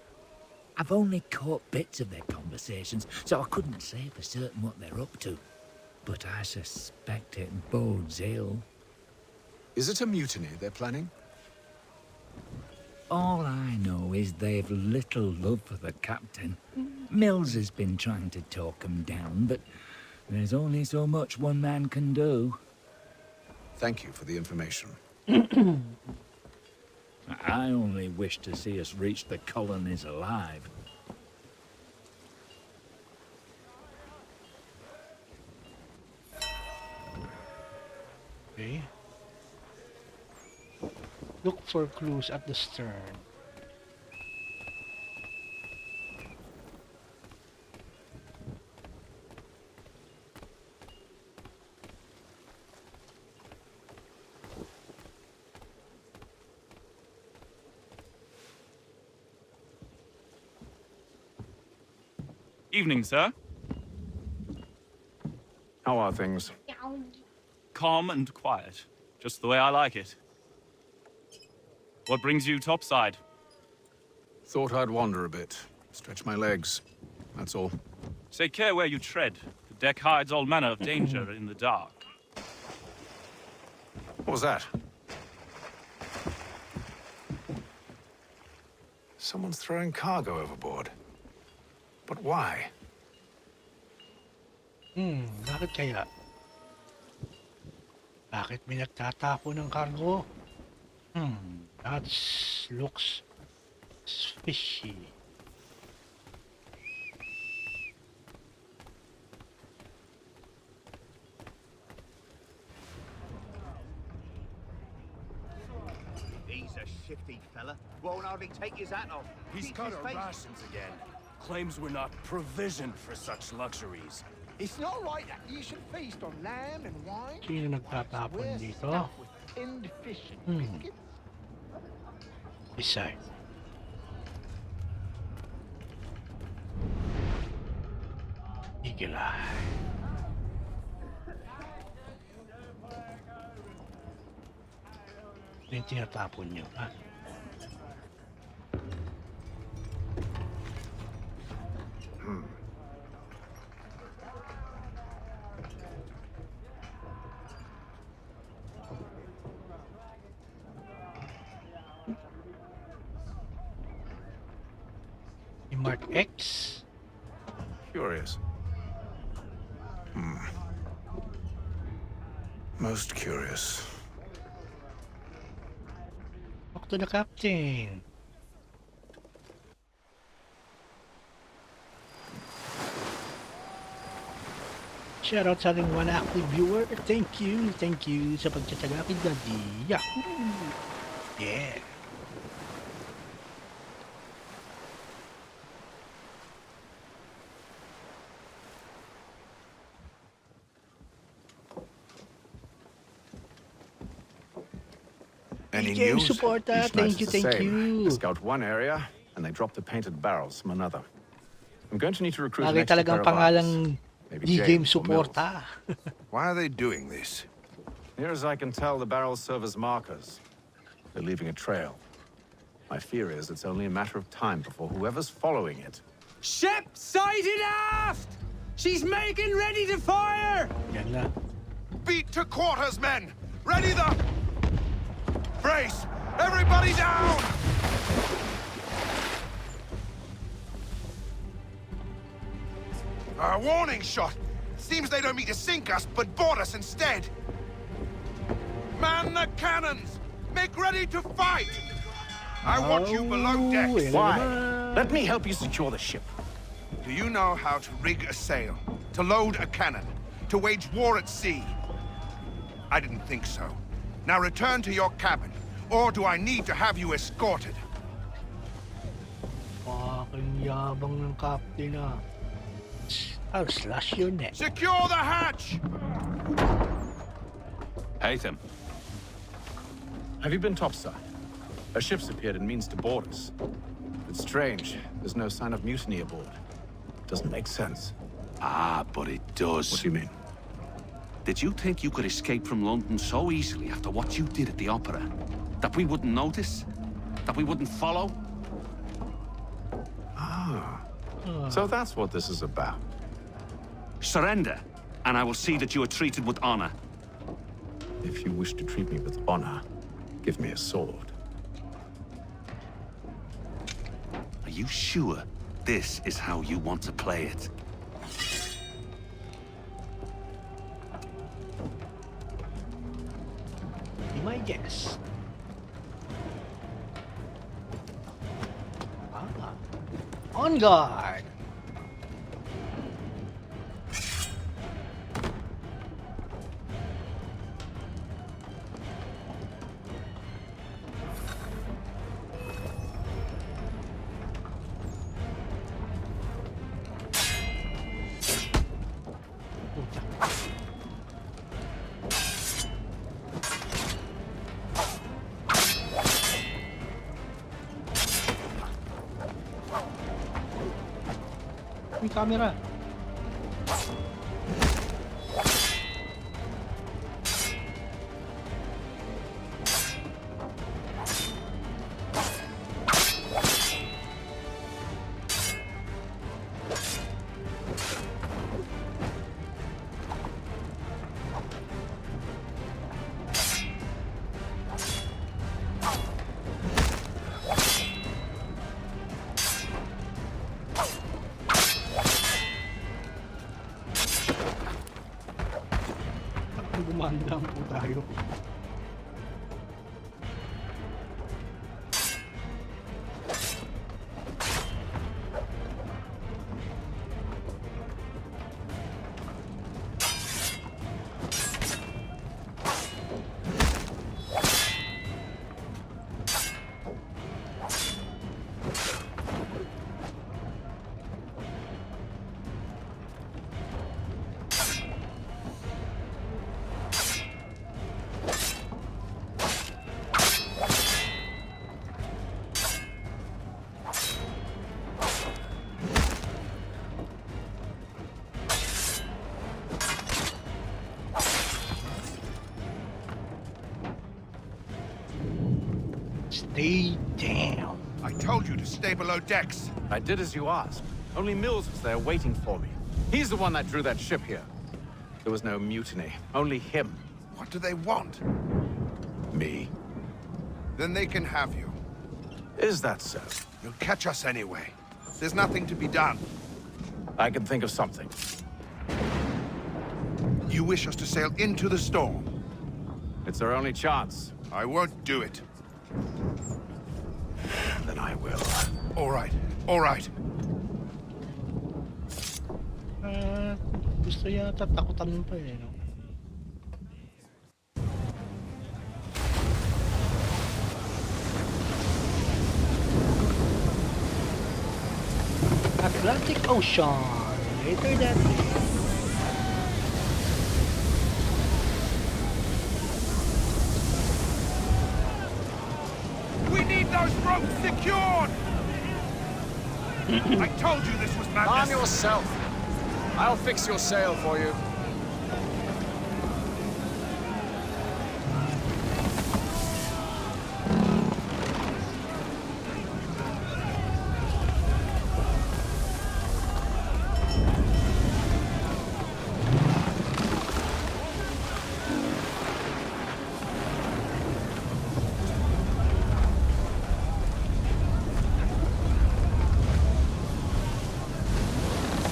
I've only caught bits of their conversations, so I couldn't say for certain what they're up to. But I suspect it bodes ill. Is it a mutiny they're planning? All I know is they've little love for the captain. Mills has been trying to talk him down, but there's only so much one man can do. Thank you for the information. I only wish to see us reach the colonies alive. Okay. Look for clues at the stern. Evening, sir. How are things? Calm and quiet. Just the way I like it. What brings you topside? Thought I'd wander a bit. Stretch my legs. That's all. Take care where you tread. The deck hides all manner of danger in the dark. What was that? Someone's throwing cargo overboard. But why? Bakit kaya? Bakit may nagtatapo ng cargo? That looks fishy. He's a shifty fella. Won't hardly take his hat off. He's Keeps cut his our face. rations again. Claims we're not provisioned for such luxuries. It's not right that you should feast on lamb and wine. Sino nagtatapon We're dito? stuffed with tinned fish and biscuits. Beside. Eagle Eye. Ito yung tinatapon nyo, ha? Mark X. Curious. Most curious. Talk to the captain. Shoutout sa ating one active viewer. Thank you sa pagtsatsaga kay Daddy. Yahoo! Yeah. Any Game news? supporter, Each thank night's you, the thank same. you. They scout one area, and they drop the painted barrels from another. I'm going to need to recruit an Lagi extra pair talagang of eyes. pangalang Maybe di James game or Mills. supporter. Why are they doing this? Near as I can tell, the barrels serve as markers. They're leaving a trail. My fear is it's only a matter of time before whoever's following it. Ship sighted aft! She's making ready to fire! Yan lang. Beat to quarters, men! Ready the... Brace! Everybody down! A warning shot! Seems they don't mean to sink us, but board us instead! Man the cannons! Make ready to fight! I want you below decks. Why? Let me help you secure the ship. Do you know how to rig a sail? To load a cannon? To wage war at sea? I didn't think so. Now return to your cabin, or do I need to have you escorted? Fucking Yabang ng captain ah. I'll slash your neck. Secure the hatch! Haytham. Have you been topside? A ship's appeared and means to board us. It's strange. There's no sign of mutiny aboard. Doesn't make sense. Ah, but it does. What do you mean? Did you think you could escape from London so easily after what you did at the opera? That we wouldn't notice? That we wouldn't follow? Ah. So that's what this is about. Surrender, and I will see that you are treated with honor. If you wish to treat me with honor, give me a sword. Are you sure this is how you want to play it? Be my guess. Ah. On guard. May camera. Gumandang po tayo. Stay down. I told you to stay below decks. I did as you asked. Only Mills was there waiting for me. He's the one that drew that ship here. There was no mutiny, only him. What do they want? Me. Then they can have you. Is that so? You'll catch us anyway. There's nothing to be done. I can think of something. You wish us to sail into the storm? It's our only chance. I won't do it. Then I will. All right. All right. Gusto yata takutan mo pa eh, no? Atlantic Ocean. Later that day. We need those ropes secured! I told you this was madness! Calm yourself. I'll fix your sail for you.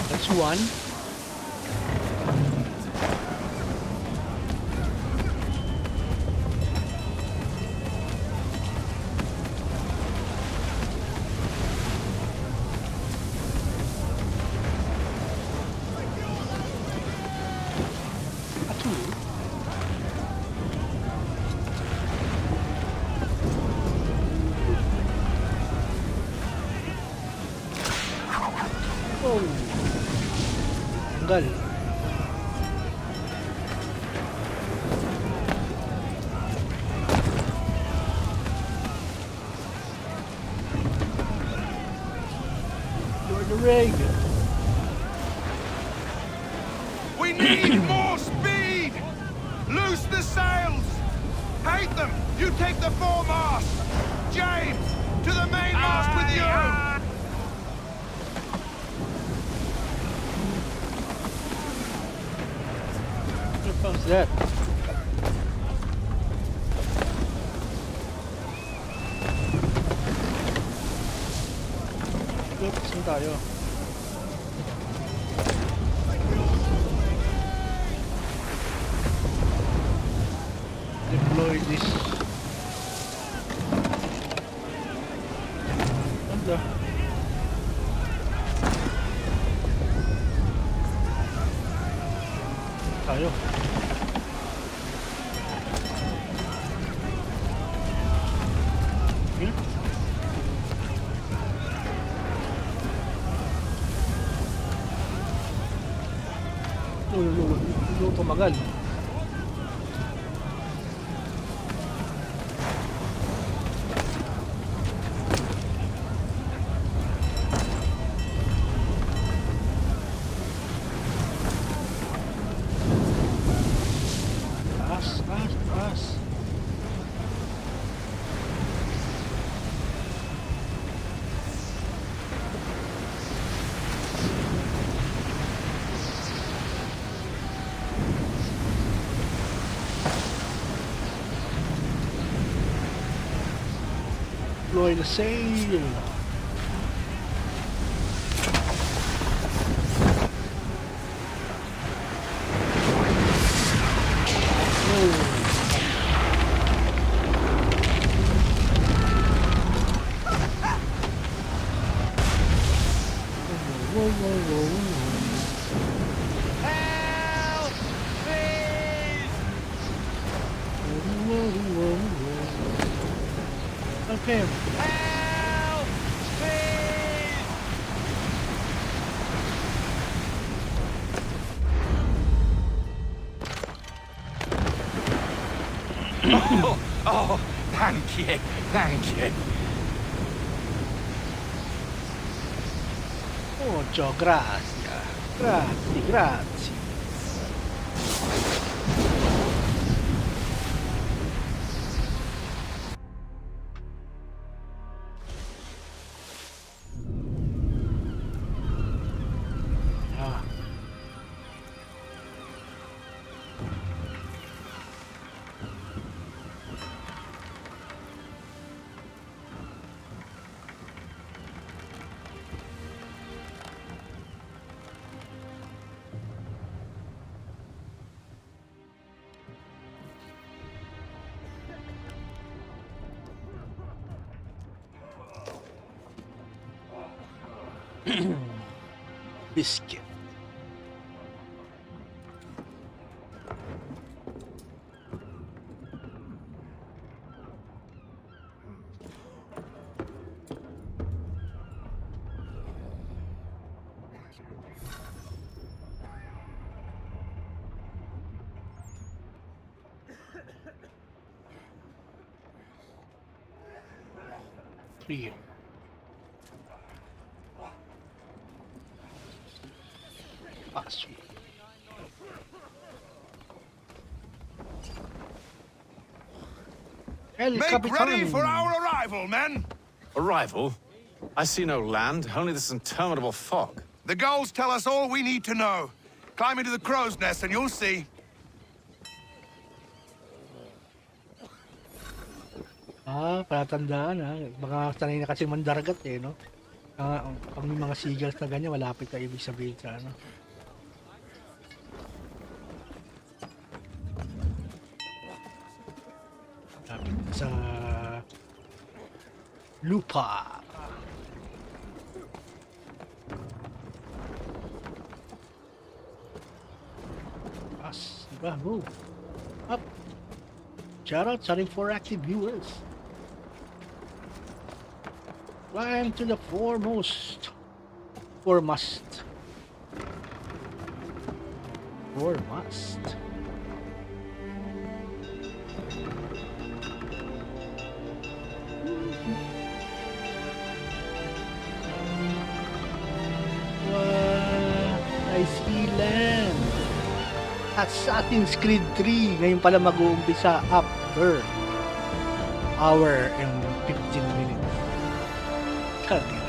That's one. rig. We need more speed! Loose the sails! Hate them! You take the foremast! James, to the mainmast with you! What the fuck's that? Oops, saan tayo? Deploy this. Anda. Tayo. Yun. Tumagal. Taas. Deploy the sail. Help! Please! Okay. Help! Please! Oh, thank you. Mucho gracias. Grazie. Ah. Biscuit. Three. Passo. Make ready for our arrival, men! Arrival? I see no land, only this interminable fog. The gulls tell us all we need to know. Climb into the crow's nest and you'll see. Palatandaan ha. Baka sanay na kasi mandaragat eh, no? Pag may mga seagulls na ganyan, malapit na ibig sabihin sa ano. Lapit sa lupa. Diba? Move. Up. Shoutout sa 4 active viewers. Climb to the foremost. Foremost. Assassin's Creed 3. Ngayon pala mag-uumpisa after hour and 15 minutes. Kaya.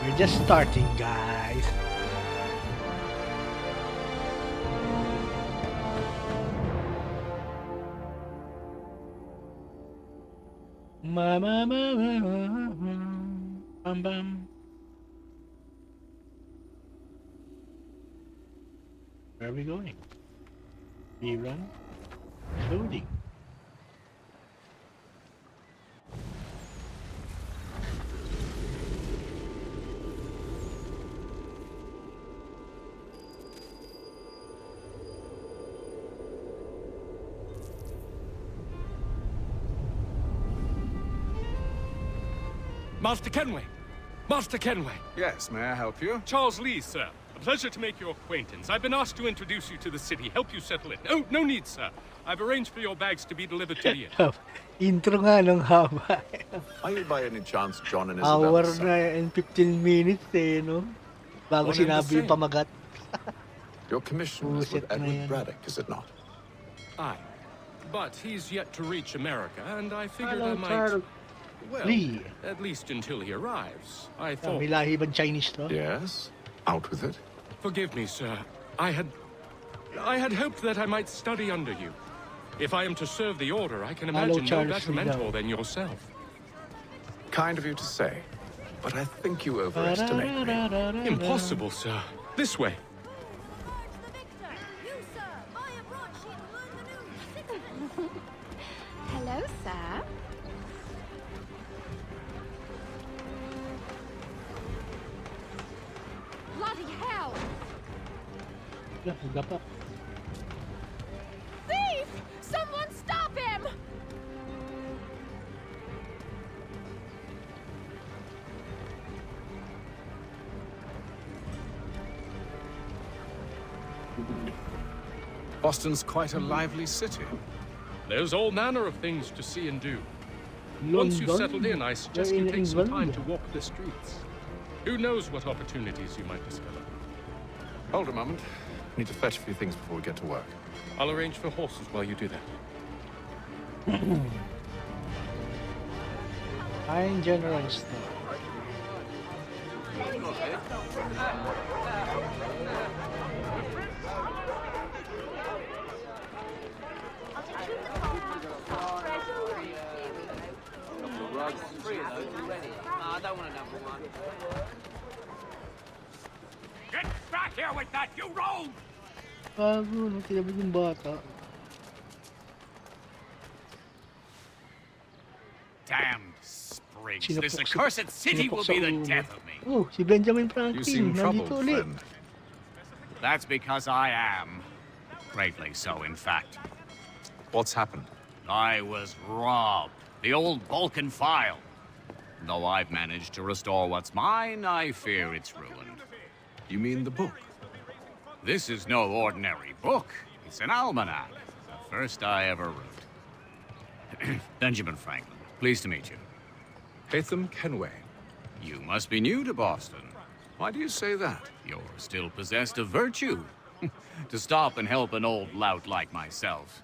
We're just starting, guys. Bam bam. Where are we going? Rerun. Loading. Master Kenway! Master Kenway! Yes, may I help you? Charles Lee, sir. A pleasure to make your acquaintance. I've been asked to introduce you to the city, help you settle in. Oh, no need, sir. I've arranged for your bags to be delivered to the inn. Intro nga ng haba. Are you by any chance John and Hour Isabel? na and 15 minutes eh, no? Bago One and the sinabi yung same. pamagat. Your commission is with Buset na Edward yan. Braddock, is it not? Aye. But he's yet to reach America, and I figured Hello, I might... Charles Well, Lee. at least until he arrives. I Ah, thought... may lahi bang Chinese to? Yes. Out with it. Forgive me, sir. I had hoped that I might study under you. If I am to serve the order, I can Hello, imagine no Charles better Lee. mentor than yourself. Kind of you to say, but I think you overestimate me. Impossible, sir. This way. Hello, sir. Bloody hell! Dapat. Thief! Someone stop him! Boston's quite a lively city. There's all manner of things to see and do. Once you've settled in, I suggest you take some time to walk the streets. Who knows what opportunities you might discover. Hold a moment. Need to fetch a few things before we get to work. I'll arrange for horses while you do that. Fine general store. I don't want another one. Get back here with that, you rogue! Bago, no? Tinabog yung bata. Damned sprigs. Sinapok This si- accursed city sinapok will sa be the ulo. death of me. Oh, si Benjamin Franklin. You seem troubled, Nandito ulit. friend. That's because I am. Greatly so, in fact. What's happened? I was robbed. The old Balkan file. Though I've managed to restore what's mine, I fear it's ruined. You mean the book? This is no ordinary book. It's an almanac. The first I ever wrote. Benjamin Franklin, pleased to meet you. Hatham Kenway. You must be new to Boston. Why do you say that? You're still possessed of virtue. To stop and help an old lout like myself.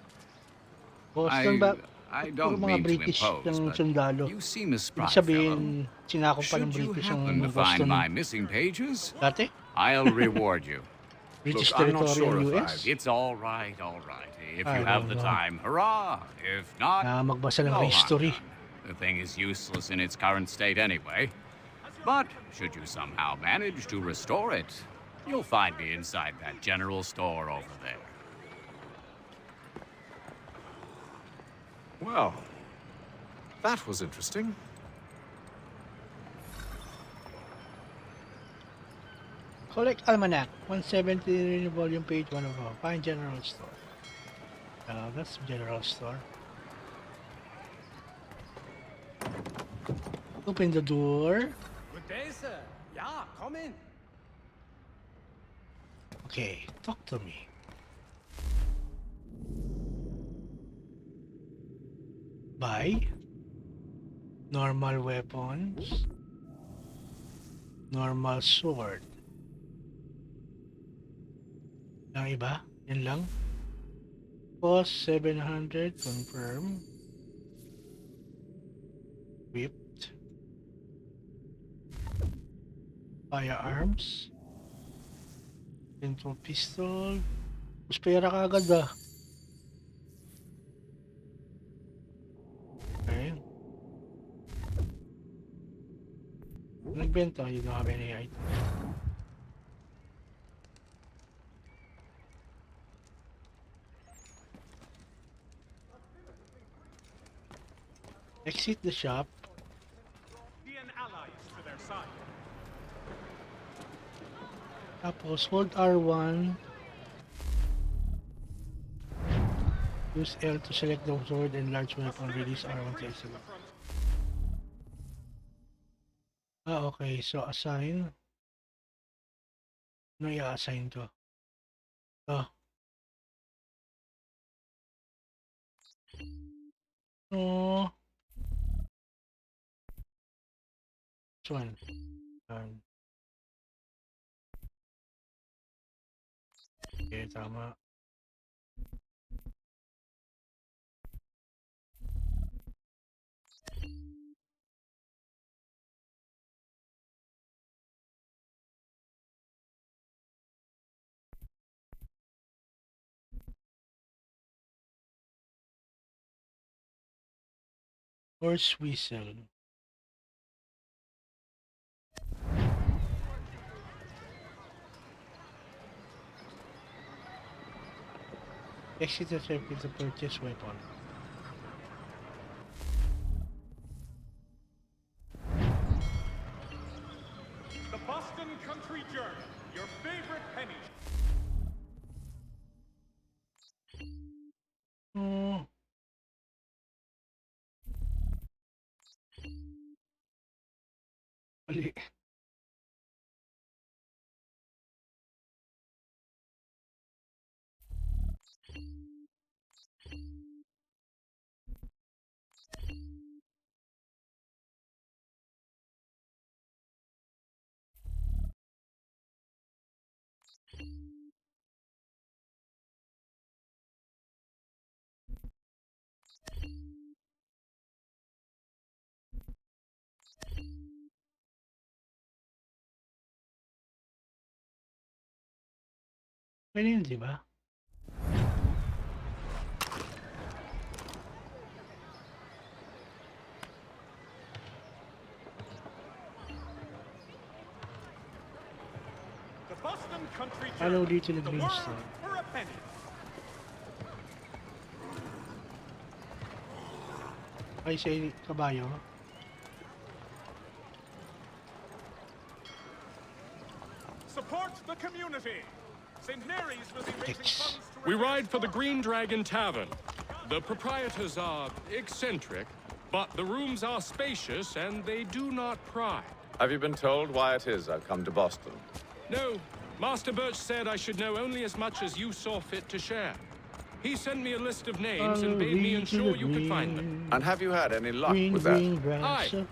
Boston ba? I Puro don't mga mean to British impose, ng but sundalo. you seem a Ibig spry sabihin, fellow. sinakop pa ng Should you British ang happen to find Boston. my missing pages, Dati? I'll reward you. British Look, I'm not territory sure ng if US? It's all right, all right. If I you have don't the know. time, hurrah. If not, magbasa ng no harm history. done. The thing is useless in its current state anyway. But should you somehow manage to restore it, you'll find me inside that general store over there. Well, that was interesting. Collect Almanac, 170 volume page 104. Find general store. That's general store. Open the door. Good day, sir. Yeah, come in. Okay, talk to me. Buy. Normal weapons. Normal sword. Ang iba? Yan lang. Cost 700. Confirm. Equipped. Firearms. Central pistol. Mas pera ka agad ah. Okay. Nagbenta. You don't have any item. Exit the shop. Tapos hold R1. Use L to select the sword and large weapon. Release R1 to exit. Ah, okay. So assign. Ano i-assign ko? Oh. Oh. This one. Okay, tama. Horse whistle. Exit the trip with the purchase weapon. The Boston Country Journal, your favorite penny. Oh. Mali. Pwede yun, di ba? The Boston Country Follow Journal, dito the nag-green world star. for a penny. Ay, sa kabayo. Support the community. St. Mary's will be raising funds to We ride for the Green Dragon Tavern. The proprietors are eccentric, but the rooms are spacious and they do not pry. Have you been told why it is I've come to Boston? No, Master Birch said I should know only as much as you saw fit to share. He sent me a list of names and bade me ensure you could find them. And have you had any luck with that? Aye.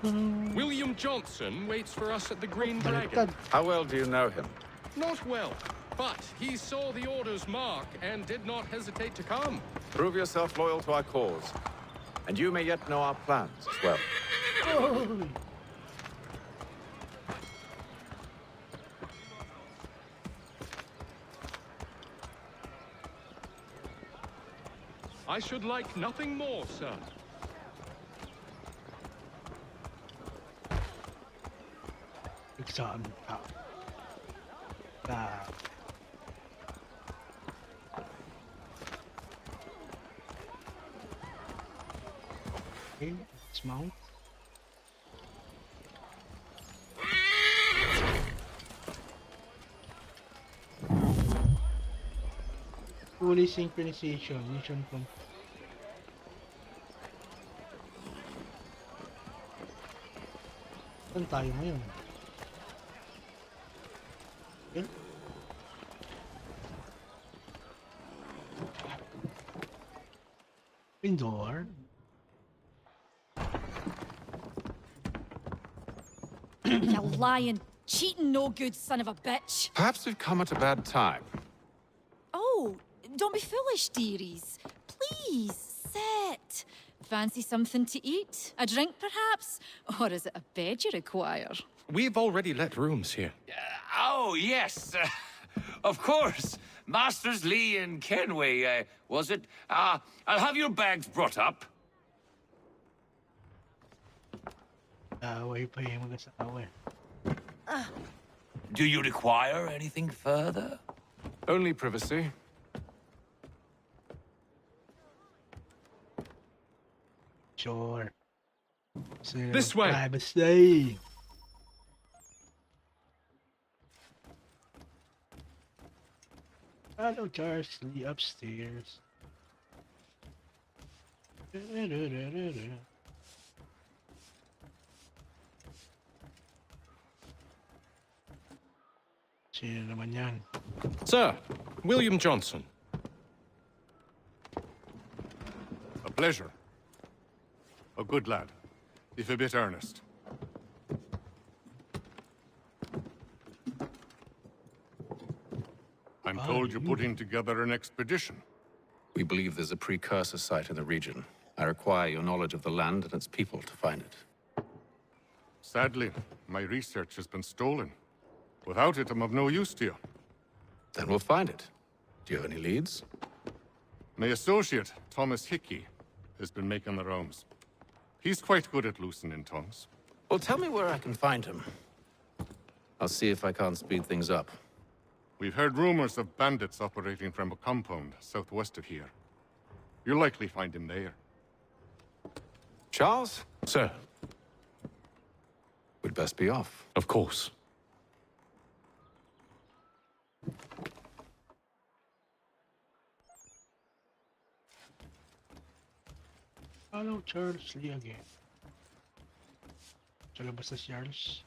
William Johnson waits for us at the Green Dragon. How well do you know him? Not well, but he saw the order's mark and did not hesitate to come. Prove yourself loyal to our cause. And you may yet know our plans as well. Oh. I should like nothing more, sir. Exam. Okay, let's mount. Fully synchronization, mission complete. Saan tayo ngayon? Okay. Indoor. You lying Cheating no good, son of a bitch. Perhaps we've come at a bad time. Oh, don't be foolish, dearies. Please, sit. Fancy something to eat? A drink, perhaps? Or is it a bed you require? We've already let rooms here. Oh, yes. Of course. Masters Lee and Kenway, was it? I'll have your bags brought up. Away pa yung mag-asawa. Do you require anything further? Only privacy. Sure. This way. Privacy. Hello, Charles Lee upstairs. Sino naman yan? Sir, William Johnson. A pleasure. A good lad, if a bit earnest. I'm told you're putting together an expedition. We believe there's a precursor site in the region. I require your knowledge of the land and its people to find it. Sadly, my research has been stolen. Without it, I'm of no use to you. Then we'll find it. Do you have any leads? My associate, Thomas Hickey, has been making the rounds. He's quite good at loosening tongues. Well, tell me where I can find him. I'll see if I can't speed things up. We've heard rumors of bandits operating from a compound southwest of here. You'll likely find him there. Charles? Sir. We'd best be off. Of course. Hello, Charles Lee again. Sa labas na si Charles.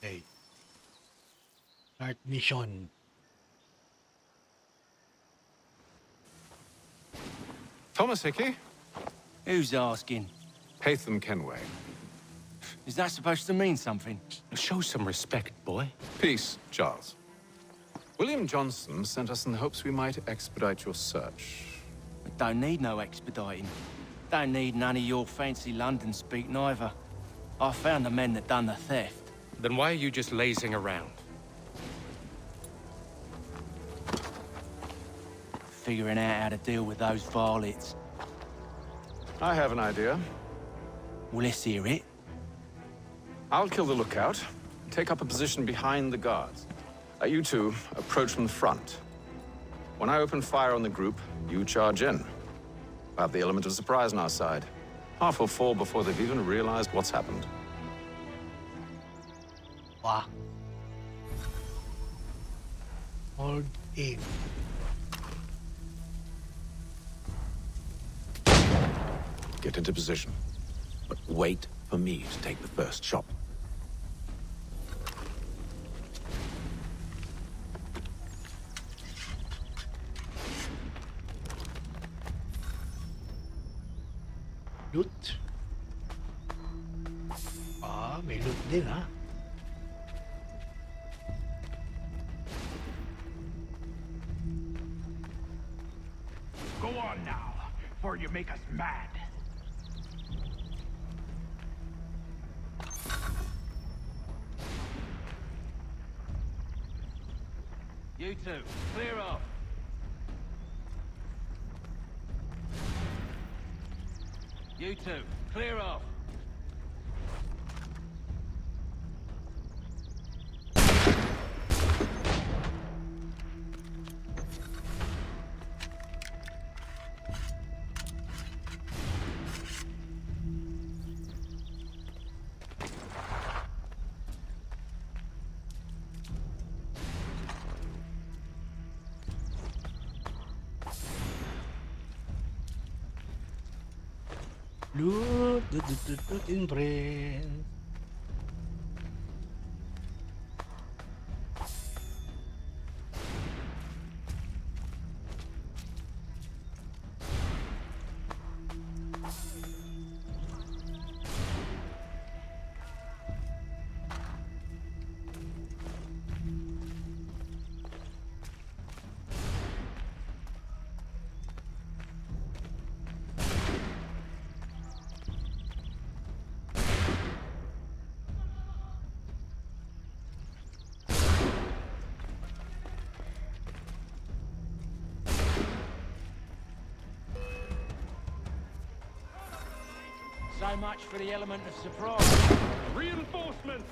Okay. Start mission. Thomas Hickey? Who's asking? Haytham Kenway. Is that supposed to mean something? Show some respect, boy. Peace, Charles. William Johnson sent us in the hopes we might expedite your search. I don't need no expediting. Don't need none of your fancy London speak neither. I found the men that done the theft. Then why are you just lazing around? Figuring out how to deal with those varlets. I have an idea. Well, let's hear it. I'll kill the lookout, take up a position behind the guards. You two approach from the front. When I open fire on the group, you charge in. We'll have the element of surprise on our side. Half will fall before they've even realized what's happened. Wow. Hold aim. Get into position. But wait for me to take the first shot. Loot. Ah, may loot din ha. Go on now, before you make us mad. You two, clear off. You two, clear off. Loot, loot in friends. So much for the element of surprise. Reinforcements!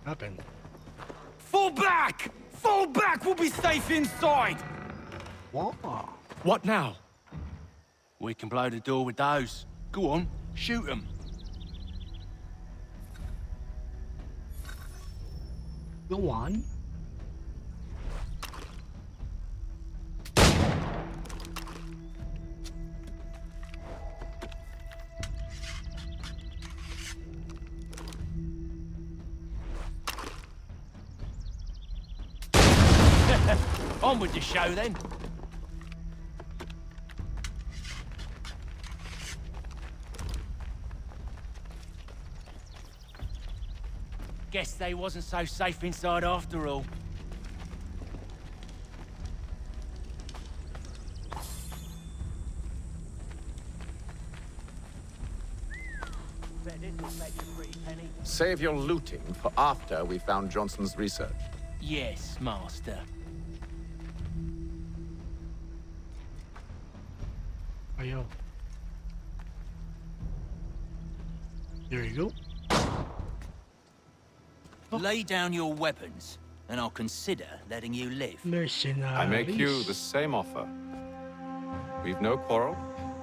Happened. Fall back! Fall back! We'll be safe inside! What? What now? We can blow the door with those. Go on, shoot them. Go on. On with the show then. Guess they wasn't so safe inside after all. Save your looting for after we found Johnson's research. Yes, Master. Ayaw. There you go. Lay down your weapons, and I'll consider letting you live. Mercenaries. I make you the same offer. We've no quarrel.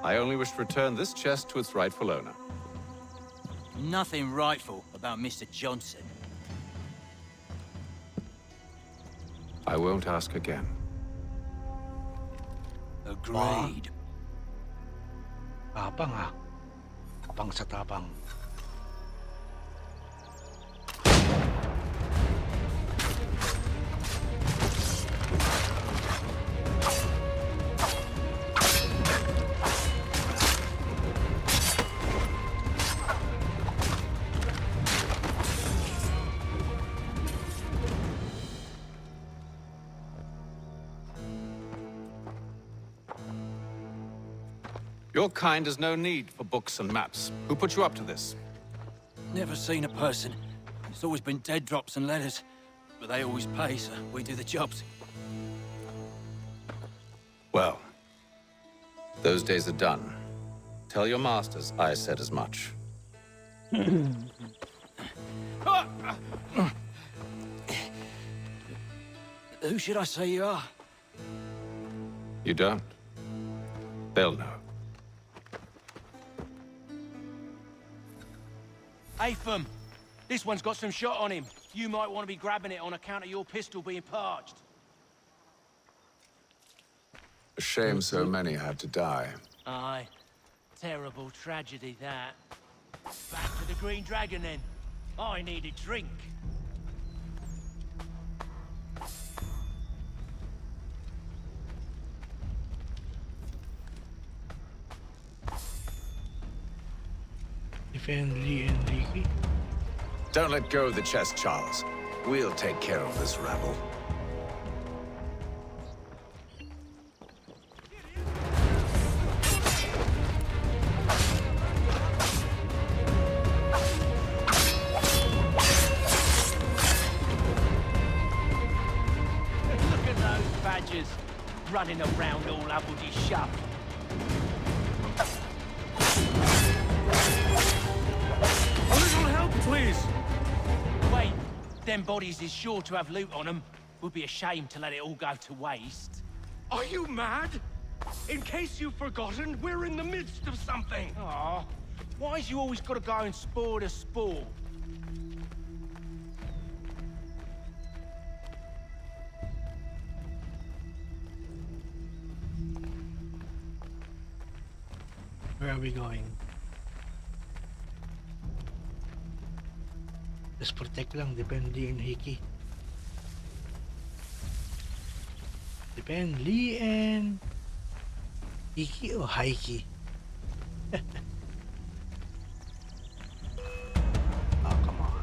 I only wish to return this chest to its rightful owner. Nothing rightful about Mr. Johnson. I won't ask again. Agreed. Tapang ah. Tapang sa tapang. Your kind has no need for books and maps. Who put you up to this? Never seen a person. It's always been dead drops and letters. But they always pay, so we do the jobs. Well, those days are done. Tell your masters I said as much. Who should I say you are? You don't? They'll know. Atham, this one's got some shot on him. You might want to be grabbing it on account of your pistol being parched. A shame so many had to die. Aye. Terrible tragedy, that. Back to the Green Dragon, then. I need a drink. Defend Lee and Ricky. Don't let go of the chest, Charles. We'll take care of this rabble. Look at those badgers, running around all uppity shut. A little help, please! Wait, them bodies is sure to have loot on them. Would be a shame to let it all go to waste. Are you mad? In case you've forgotten, we're in the midst of something. Aw, why's you always gotta go and spoil the sport? Where are we going? Just protect lang, depende in Hiki. Depende, Lee and Hiki or Haiki? Oh, come on.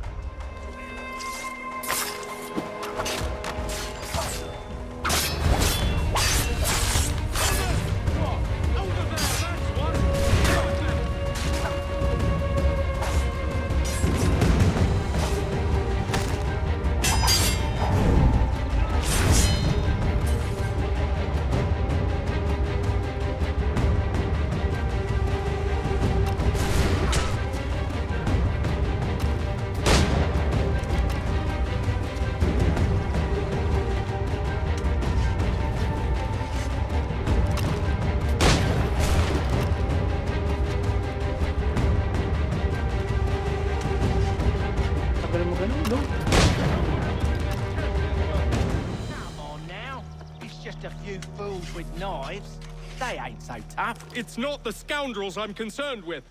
With knives, they ain't so tough. It's not the scoundrels I'm concerned with.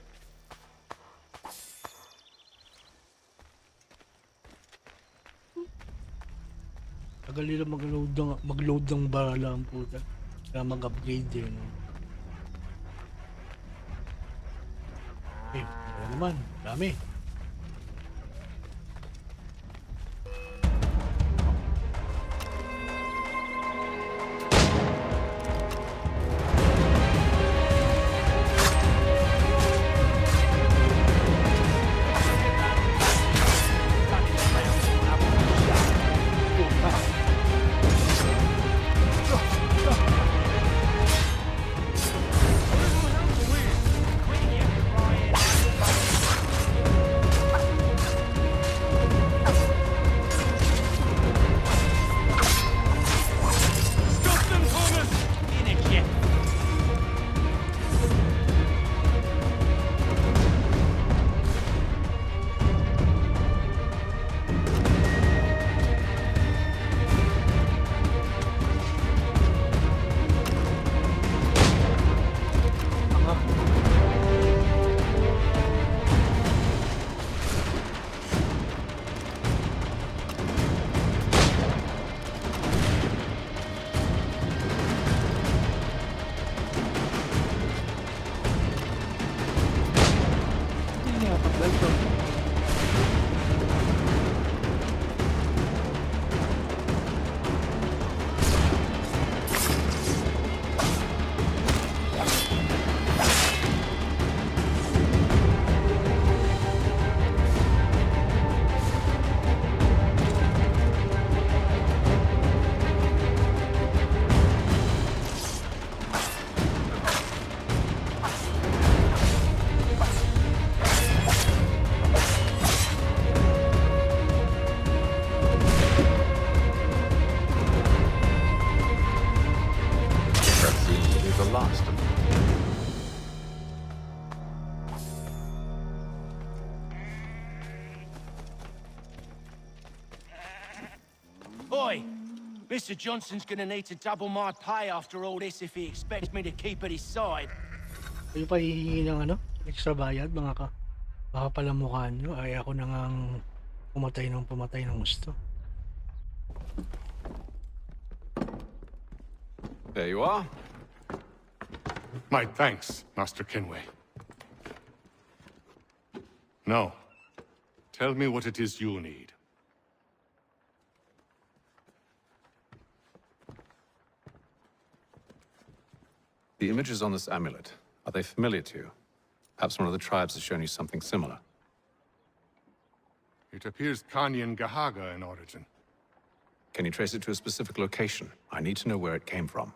Tagal nila mag-load ng bala ang puta. Kaya mag-upgrade din. Eh, ano naman, dami. Boy, Mr. Johnson's gonna need to double my pay after all this if he expects me to keep at his side. Kayo pa hihingi ng ano? Extra bayad, mga ka. Baka pala mukha nyo, ay ako na ngang pumatay ng gusto. There you are. My thanks, Master Kenway. Now, tell me what it is you need. The images on this amulet, are they familiar to you? Perhaps one of the tribes has shown you something similar. It appears Kanyan Gahaga in origin. Can you trace it to a specific location? I need to know where it came from.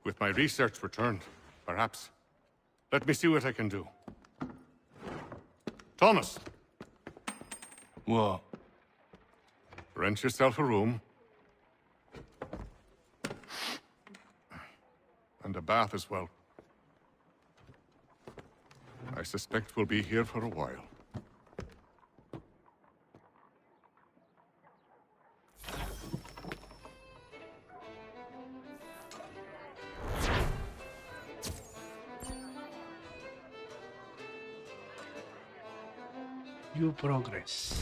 With my research returned, perhaps. Let me see what I can do. Thomas! What? Rent yourself a room. and a bath as well. I suspect we'll be here for a while. View progress.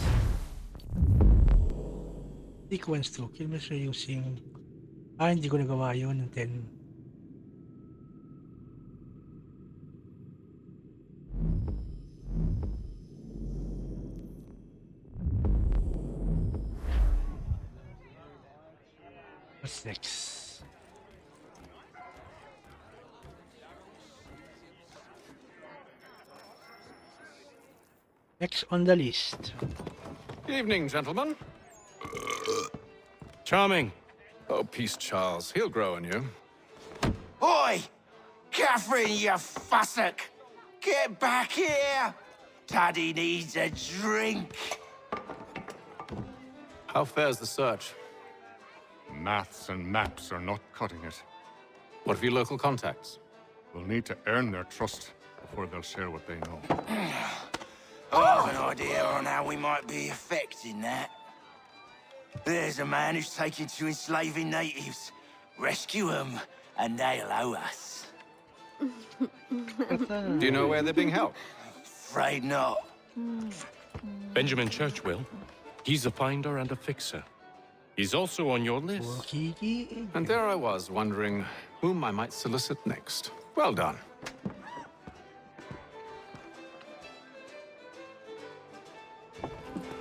Sequence 2. Kill me using... hindi ko nagawa yun ng 10. What's next? Next on the list. Evening, gentlemen. Charming. Oh, peace, Charles. He'll grow on you. Oi! Catherine, you fussock! Get back here! Daddy needs a drink. How fares the search? Maths and maps are not cutting it. What of your local contacts? We'll need to earn their trust before they'll share what they know. I have an idea on how we might be affecting that. There's a man who's taken to enslaving natives. Rescue them, and they'll owe us. Do you know where they're being held? Afraid not. Benjamin Churchwill. He's a finder and a fixer. He's also on your list. And there I was, wondering whom I might solicit next. Well done.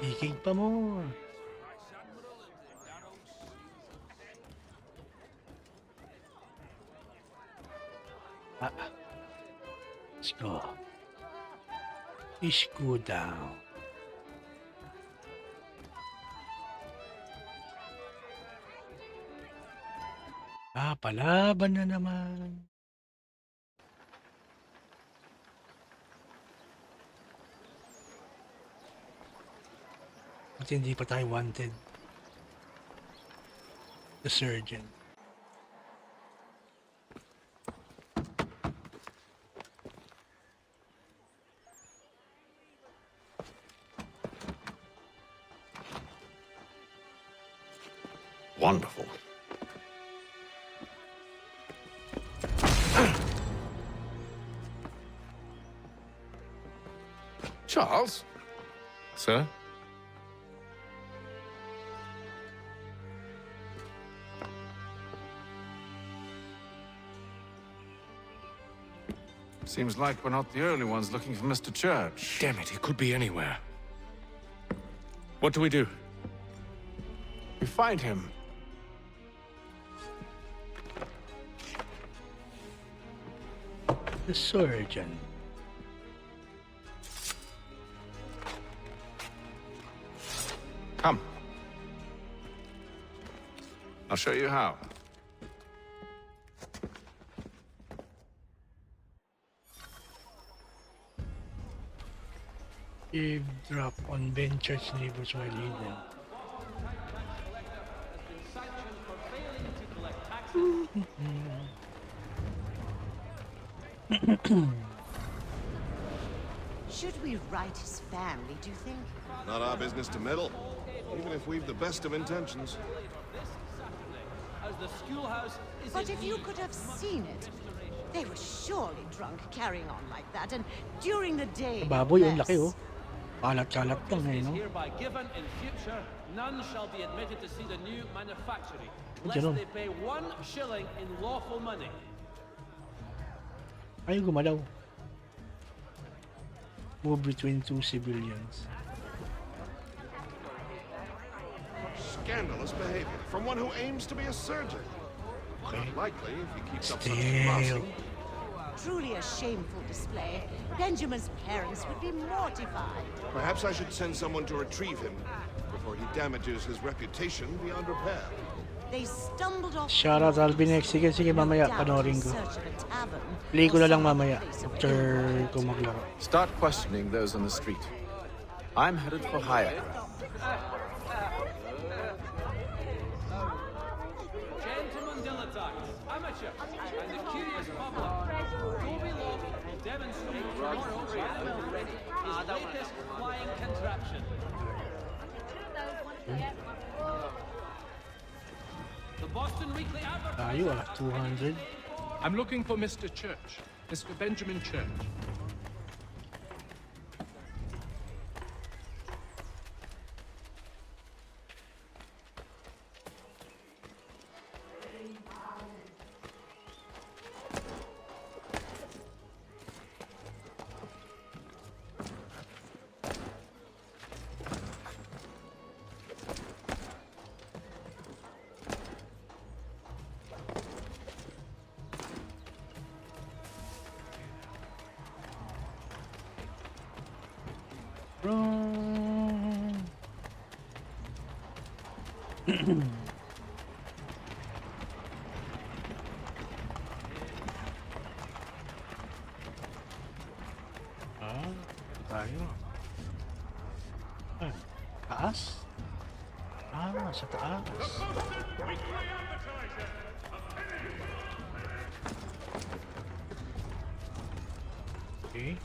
Higig pa mo. Let's go. Fish go down. Palaban na naman. At hindi pa tayo wanted. The surgeon. Wonderful. Charles? Sir? Seems like we're not the only ones looking for Mr. Church. Damn it, he could be anywhere. What do we do? We find him. The surgeon. Come. I'll show you how. Eavesdrop on Ben Church neighbors while hidden. Should we write his family, do you think? Not our business to meddle, even if we've the best of intentions. But if you could have seen it, they were surely drunk carrying on like that, and during the day... Baboy, yung laki oh. Kalat-kalat lang eh, no? Hereby given in future, none shall be admitted to see the new manufactory, Lest lest they pay 1 shilling in lawful money. Ay, gumalaw. Move between 2 civilians. Scandalous behavior from one who aims to be a surgeon. Okay. Not likely if he keeps up such Still. bossing. Truly a shameful display. Benjamin's parents would be mortified. Perhaps I should send someone to retrieve him before he damages his reputation beyond repair. They stumbled off... Shout out Albinex. Sige, mamaya panoorin ko. Play ko na lang mamaya after ko maglaro. Start questioning those on the street. I'm headed for higher ground. Gentlemen dilettantes, amateur, and the curious His latest flying contraption. The Boston Weekly Tayo 200. I'm looking for Mr. Church. Mr. Benjamin Church. Tayo. Taas? Sa taas. Okay.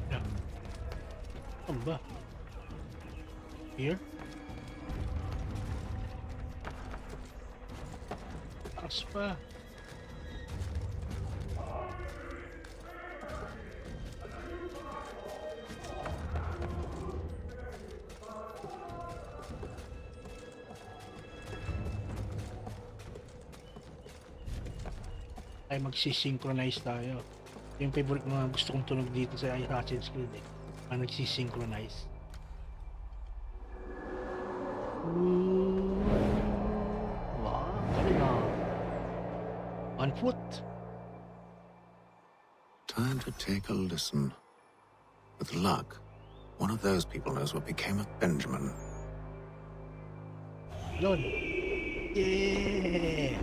Yeah. Ano ba? Here? Taas pa. Ay magsisynchronize tayo. Yung favorite mga gusto kong tunog dito sa Assassin's Creed eh. Nagsisynchronize. Wow, galing ah. On foot. Time to take a listen. With luck, one of those people knows what became of Benjamin. Lord. Yeah.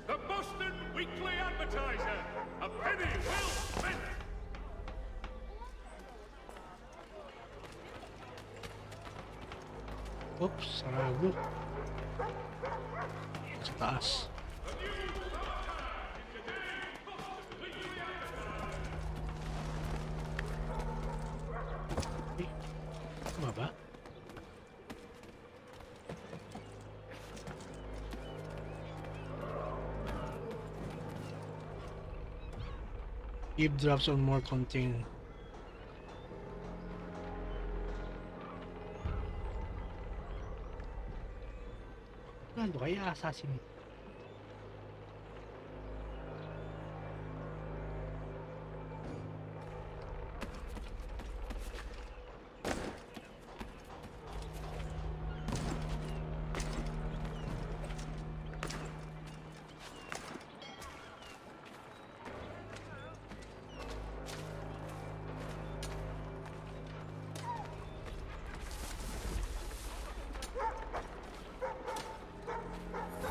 The Boston Weekly Advertiser. A penny well spent. Oops, sarado. Sa taas. Tama ba? Eavesdrops on more contain. Ano kaya assassin?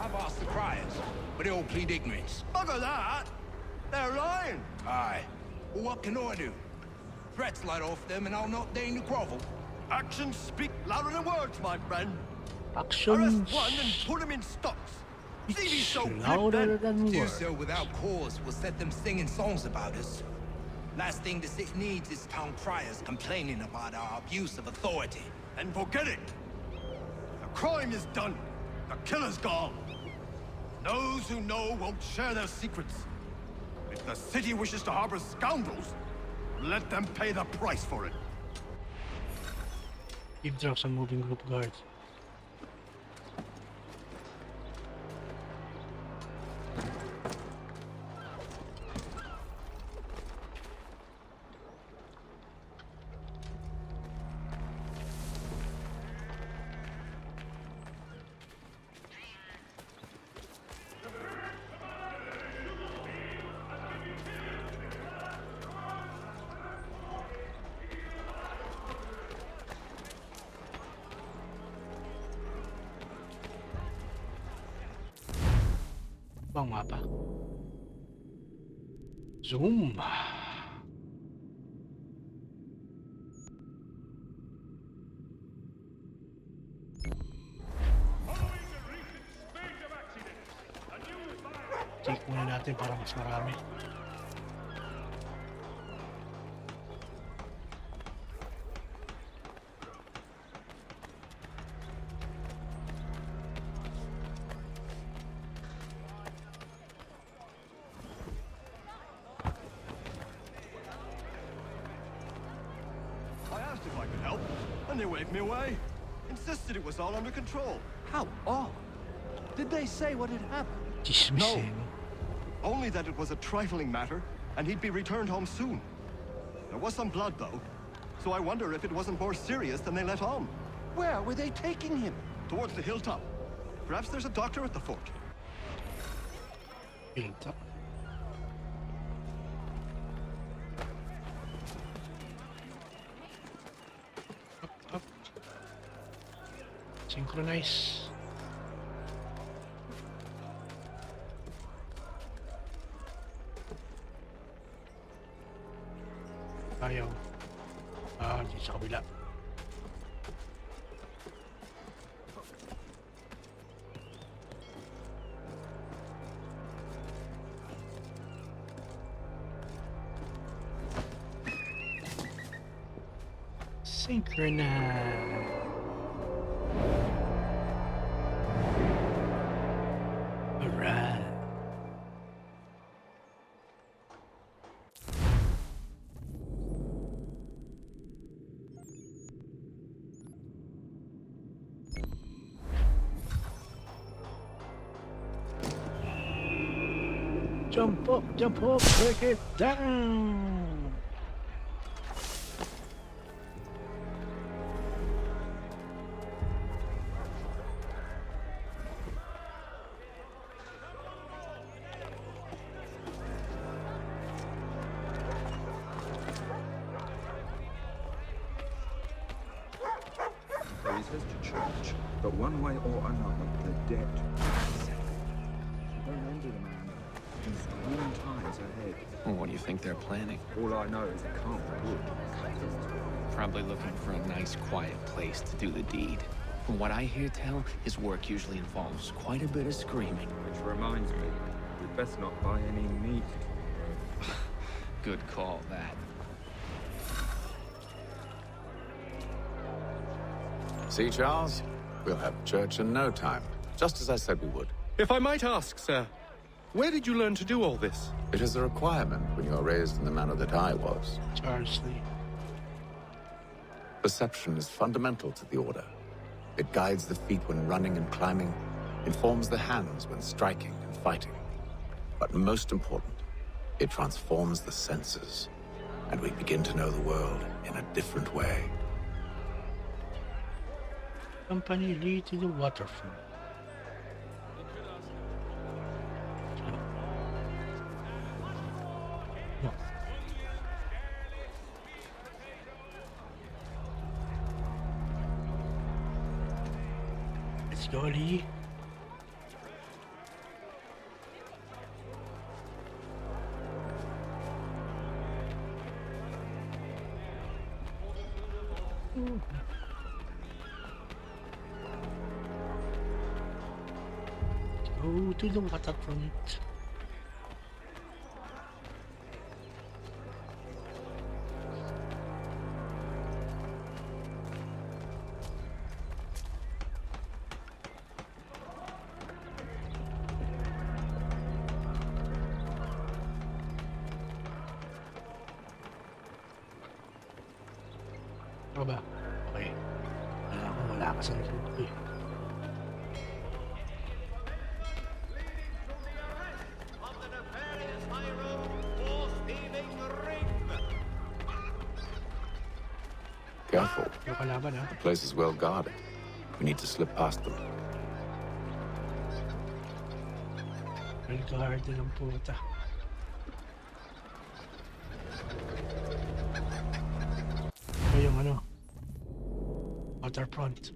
I've asked the criers, but they all plead ignorance. Bugger that! They're lying! Aye. Well, what can I do? Threats light off them and I'll not deign to grovel. Actions speak louder than words, my friend. Actions Arrest one and put him in stocks. See these so louder than Do words. so without cause will set them singing songs about us. Last thing the city needs is town criers complaining about our abuse of authority. And forget it. The crime is done. The killer's gone. Those who know won't share their secrets. If the city wishes to harbor scoundrels, let them pay the price for it. Eavesdrops on moving group guards. Bang mapa. Zoom. take muna natin para mas marami. I asked if I could help, and they waved me away. Insisted it was all under control. How odd. Did they say what had happened? No. Only that it was a trifling matter, and he'd be returned home soon. There was some blood, though, so I wonder if it wasn't more serious than they let on. Where were they taking him? Towards the hilltop. Perhaps there's a doctor at the fort. Hilltop. Up. Synchronize. Ayaw. Di sa kabila. Synchronize. Alright. Jump up, break it down. Praises to church, but one way or another, the debt. Don't envy the man. He's grim times ahead. Well, what do you think they're planning? All I know is it can't be good. Probably looking for a nice, quiet place to do the deed. From what I hear tell, his work usually involves quite a bit of screaming. Which reminds me, we'd best not buy any meat. Good call, that. See, Charles? We'll have church in no time, just as I said we would. If I might ask, sir, where did you learn to do all this? It is a requirement when you are raised in the manner that I was. Charles Lee. Perception is fundamental to the Order. It guides the feet when running and climbing, informs the hands when striking and fighting. But most important, it transforms the senses, and we begin to know the world in a different way. Company lead to the waterfront. No. Let's go, Lee. Go to the waterfront. Ano ba? Okay. Wala ka sa likod ko eh. Careful. Yung kalaban, ha? The place is well guarded. We need to slip past them. Well guarded ang puta. Ito yung ano, waterfront.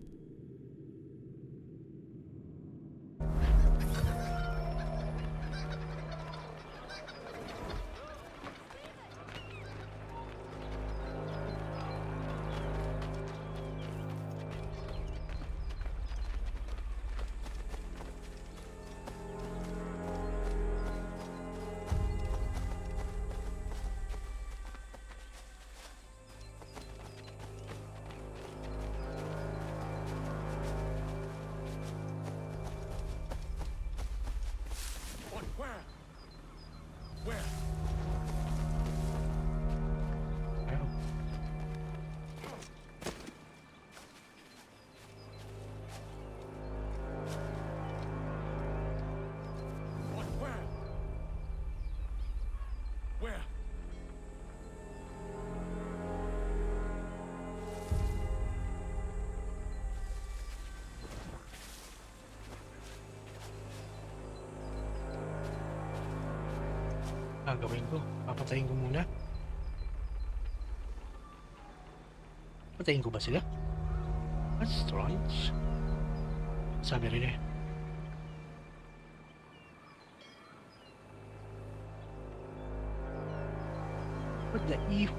Gagawin ko. Papatayin ko muna. Patayin ko ba sila? That's strange. Sabi rin eh. What the F?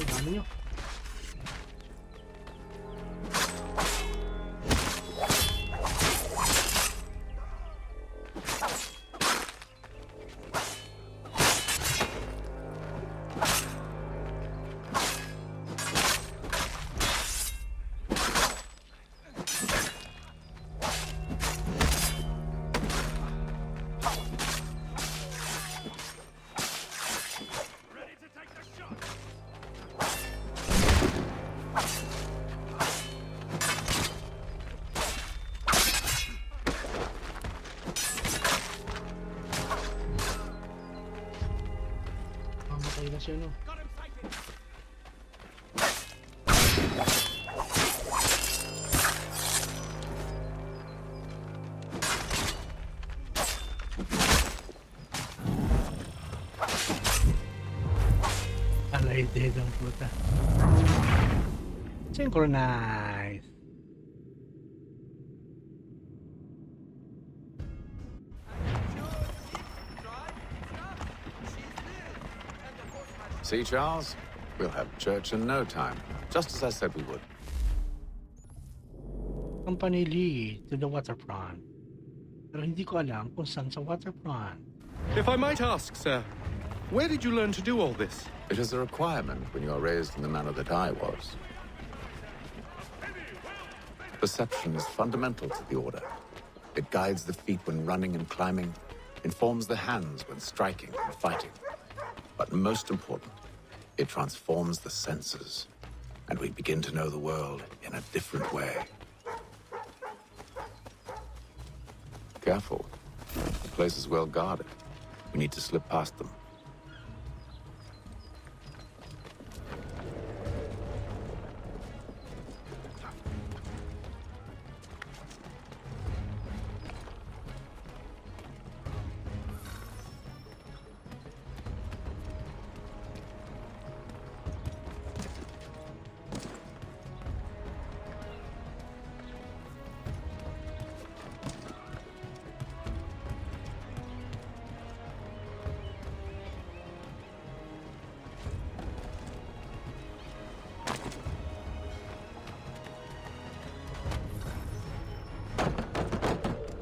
Dami nyo. Mamatay na siya, no? Alay, dead ang puta. Synchronize. See, Charles? We'll have church in no time, just as I said we would. Company lead to the waterfront. Pero hindi ko alam kung saan sa waterfront. If I might ask, sir, where did you learn to do all this? It is a requirement when you are raised in the manner that I was. Perception is fundamental to the Order. It guides the feet when running and climbing, informs the hands when striking and fighting. But most important, it transforms the senses, and we begin to know the world in a different way. Careful. The place is well guarded. We need to slip past them.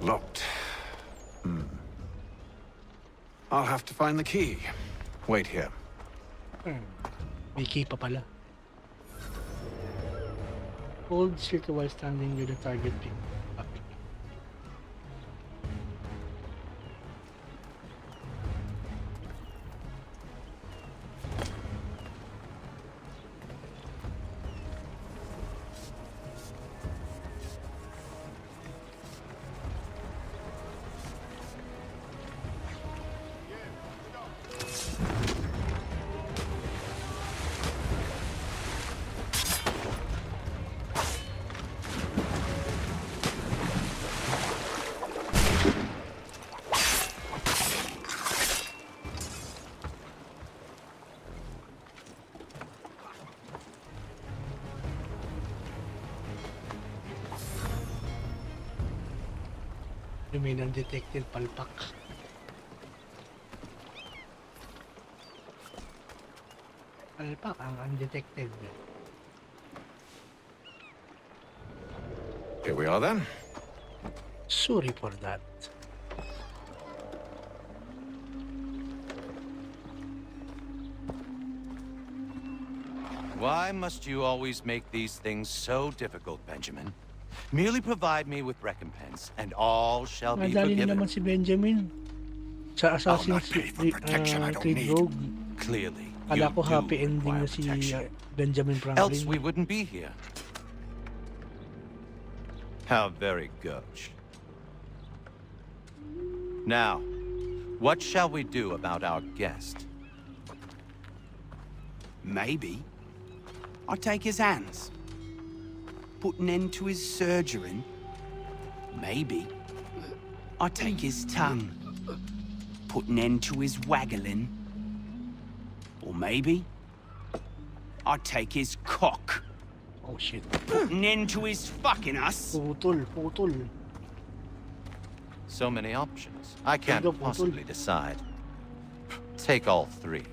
Locked. I'll have to find the key. Wait here. May key pa pala. Hold circle while standing with the target pin. Remain undetected, palpak. Palpak ang undetected. Here we are then. Sorry for that. Why must you always make these things so difficult, Benjamin? Merely provide me with recompense, and all shall be Madali forgiven. naman si Benjamin sa Assassin's Creed Rogue. Clearly, Kala ko happy ending na si Benjamin Franklin. else we wouldn't be here. How very gauche. Now, what shall we do about our guest? Maybe I'll take his hands. Put an end to his surgering. Maybe I'll take his tongue. Put an end to his waggling. Or maybe I'll take his cock. Oh shit. Put an end to his fucking us. Putol, putol. So many options. I can't possibly decide. Take all three.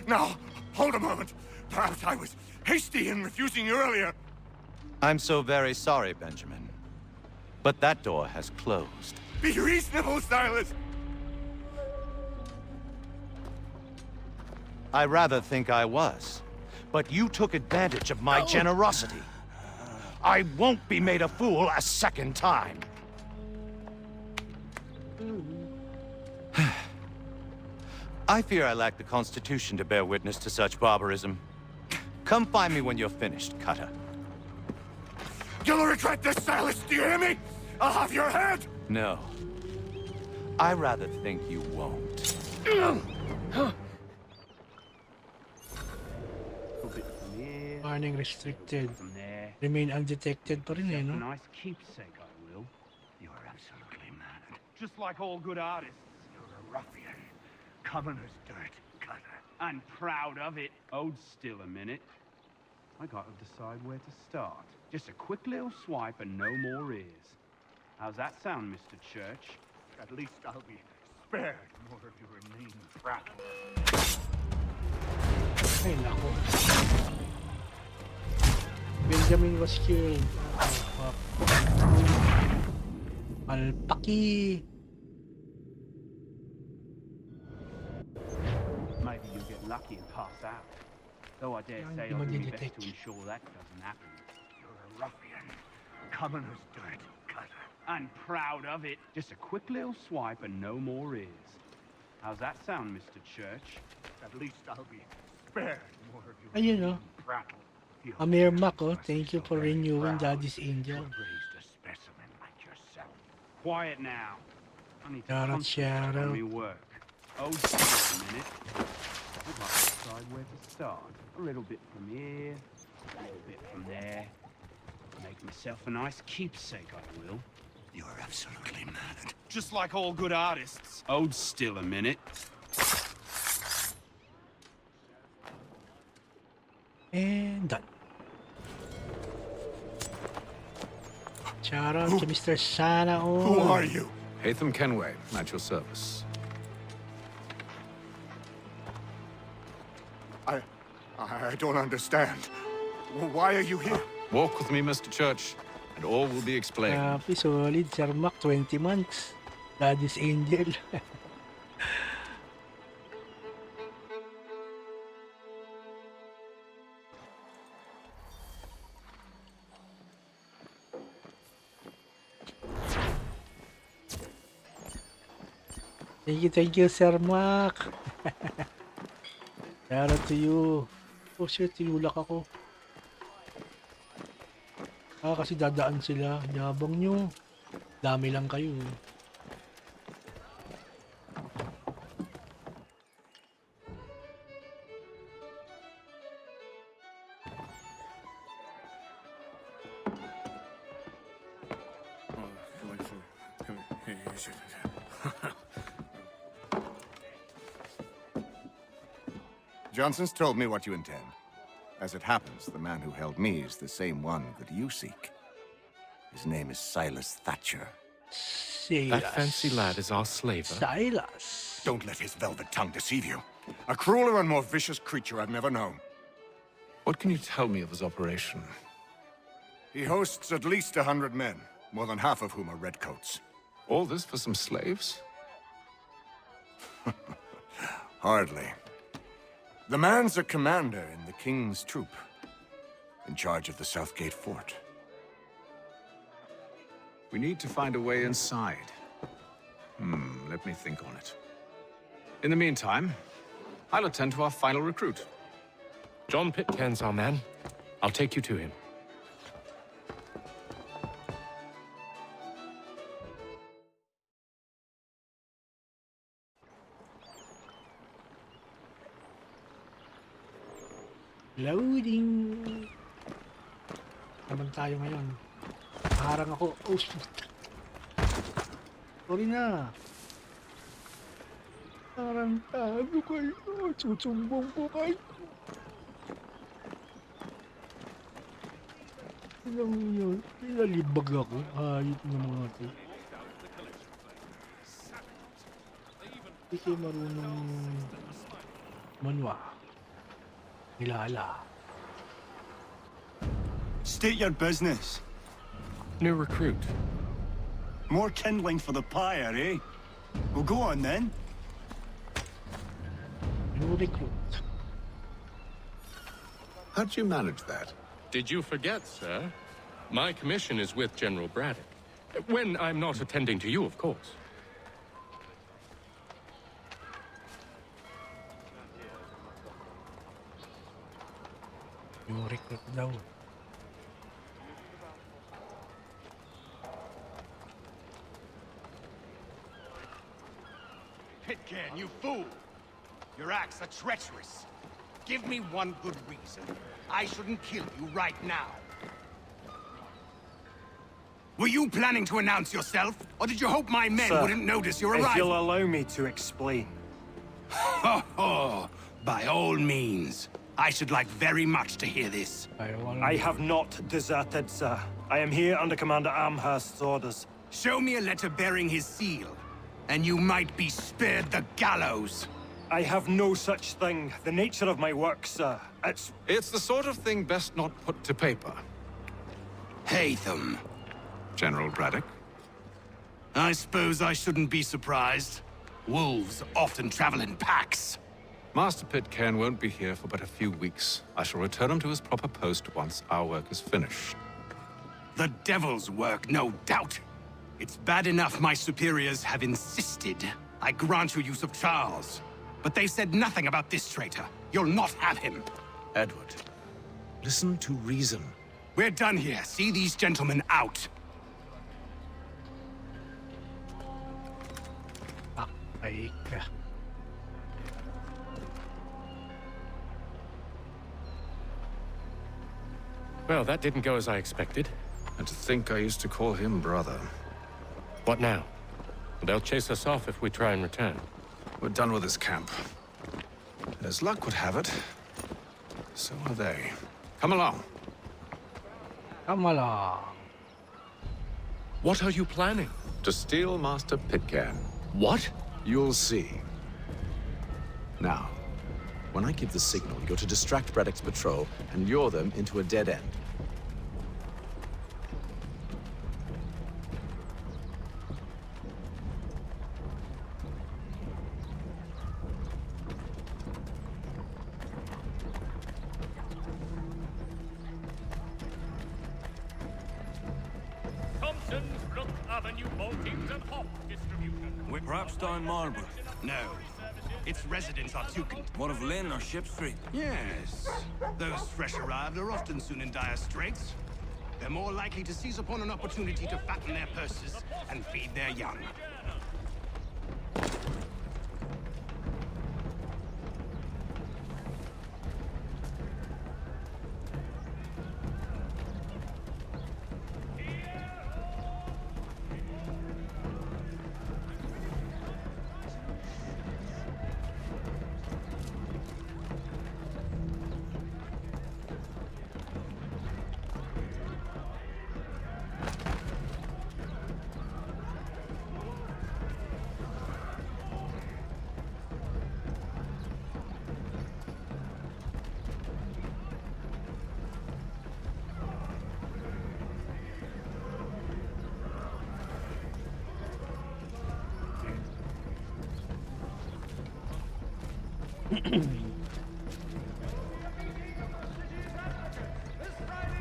Now, hold a moment. Perhaps I was hasty in refusing you earlier. I'm so very sorry, Benjamin. But that door has closed. Be reasonable, Silas. I rather think I was. But you took advantage of my generosity. I won't be made a fool a second time. I fear I lack the constitution to bear witness to such barbarism. Come find me when you're finished, Cutter. You'll regret this, Silas. Do you hear me? I'll have your head. No. I rather think you won't. Warning restricted. Remain undetected pa rin eh, no? Nice keepsake, I will. You're absolutely mad. Just like all good artists, you're a ruffian. Commoner's dirt, Cutter. And proud of it. Hold still a minute. I gotta decide where to start. Just a quick little swipe and no more ears. How's that sound, Mr. Church? At least I'll be spared more of your mean prattle. Ay, nako. Benjamin was killed. Alpaki. Maybe you'll get lucky and pass out. Though I dare say I'll do my best to ensure that doesn't happen. You're a ruffian. Commoner's dirt, Cutter. And proud of it. Just a quick little swipe and no more ears. How's that sound, Mr. Church? At least I'll be spared more of your Ayun, no? prattle. Amir Mac, oh, thank you for renewing Daddy's Angel. Raised a specimen like yourself. Quiet now. I need to Shout out, concentrate shout on out. me work. Oh, just a minute. I'd like to decide where to start. A little bit from here, a little bit from there. Make myself a nice keepsake, I will. You're absolutely mad. Just like all good artists. Hold still a minute. And done. Shout out to Mr. Sana. Who are you? Hatham Kenway, at your service. I don't understand. Why are you here? Walk with me, Mr. Church, and all will be explained. Happy, solid. Sir Mac, 20 months. Daddy's Angel. Thank you, Sir Mac. Shout out to you. Oh shit, tinulak ako. Kasi dadaan sila. Yabang nyo. Dami lang kayo. Johnson's told me what you intend. As it happens, the man who held me is the same one that you seek. His name is Silas Thatcher. That fancy lad is our slaver. Silas. Don't let his velvet tongue deceive you. A crueler and more vicious creature I've never known. What can you tell me of his operation? He hosts at least 100 men, more than half of whom are redcoats. All this for some slaves? Hardly. The man's a commander in the king's troop, in charge of the Southgate fort. We need to find a way inside. Let me think on it. In the meantime, I'll attend to our final recruit. John Pitcairn's our man. I'll take you to him. Loading. Naman tayo ngayon. Harang ako. Oh, sorry na. Harang tayo kayo. Susumbong ko kayo. Ilang yun. Ilalibag ako. Hayop na mga ito. Hindi kayo marunong manwa. Nilala. State your business. New recruit. More kindling for the pyre, eh? Well, go on then. New recruit. How'd you manage that? Did you forget, sir? My commission is with General Braddock. When I'm not attending to you, of course. New recruit daw. Pitcairn, you fool! Your acts are treacherous. Give me one good reason. I shouldn't kill you right now. Were you planning to announce yourself? Or did you hope my men wouldn't notice your arrival? If you'll allow me to explain. Ho ho! By all means. I should like very much to hear this. I have not deserted, sir. I am here under Commander Amherst's orders. Show me a letter bearing his seal, and you might be spared the gallows. I have no such thing. The nature of my work, sir. It's the sort of thing best not put to paper. Haytham. General Braddock? I suppose I shouldn't be surprised. Wolves often travel in packs. Master Pitcairn won't be here for but a few weeks. I shall return him to his proper post once our work is finished. The devil's work, no doubt. It's bad enough my superiors have insisted I grant you use of Charles. But they said nothing about this traitor. You'll not have him. Edward, listen to reason. We're done here. See these gentlemen out. Well, that didn't go as I expected. And to think I used to call him brother. What now? They'll chase us off if we try and return. We're done with this camp. As luck would have it, so are they. Come along. Come along. What are you planning? To steal Master Pitcairn. What? You'll see. Now, when I give the signal, you're to distract Braddock's patrol and lure them into a dead end. Perhaps down Marlborough? No. Its residents are Tuken. What of Lynn or Ship Street? Yes. Those fresh arrived are often soon in dire straits. They're more likely to seize upon an opportunity to fatten their purses and feed their young.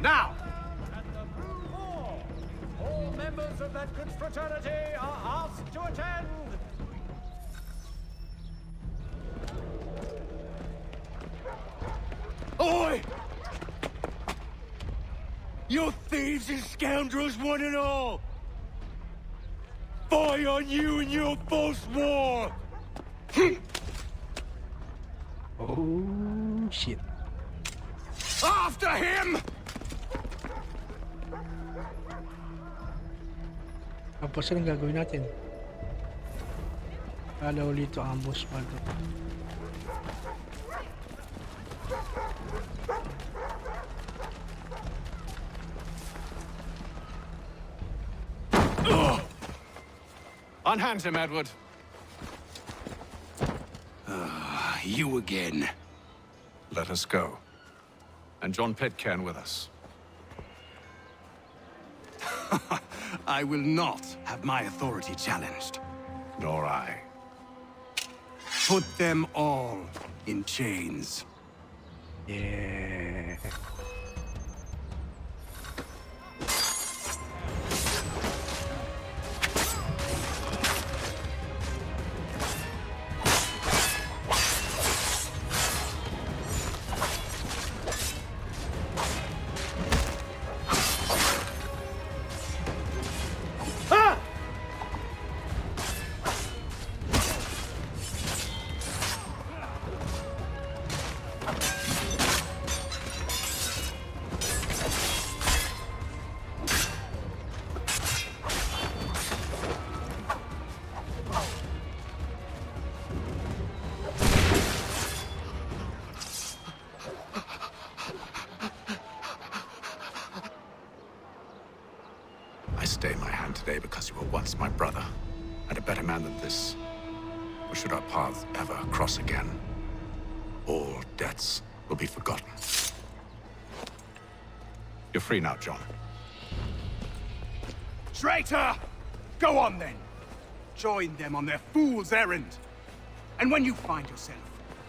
Now! All members of that good fraternity are asked to attend. Oi! You thieves and scoundrels, one and all! Fie on you and your false war! Oh, shit. After him! Tapos anong gagawin natin? Kala ulit ito ambush pa ito. Unhand him, Edward. You again. Let us go. And John Pitcairn with us. I will not have my authority challenged. Nor I. Put them all in chains. Yeah. I stay my hand today because you were once my brother, and a better man than this. Or should our paths ever cross again, all debts will be forgotten. You're free now, John. Traitor! Go on then. Join them on their fool's errand. And when you find yourself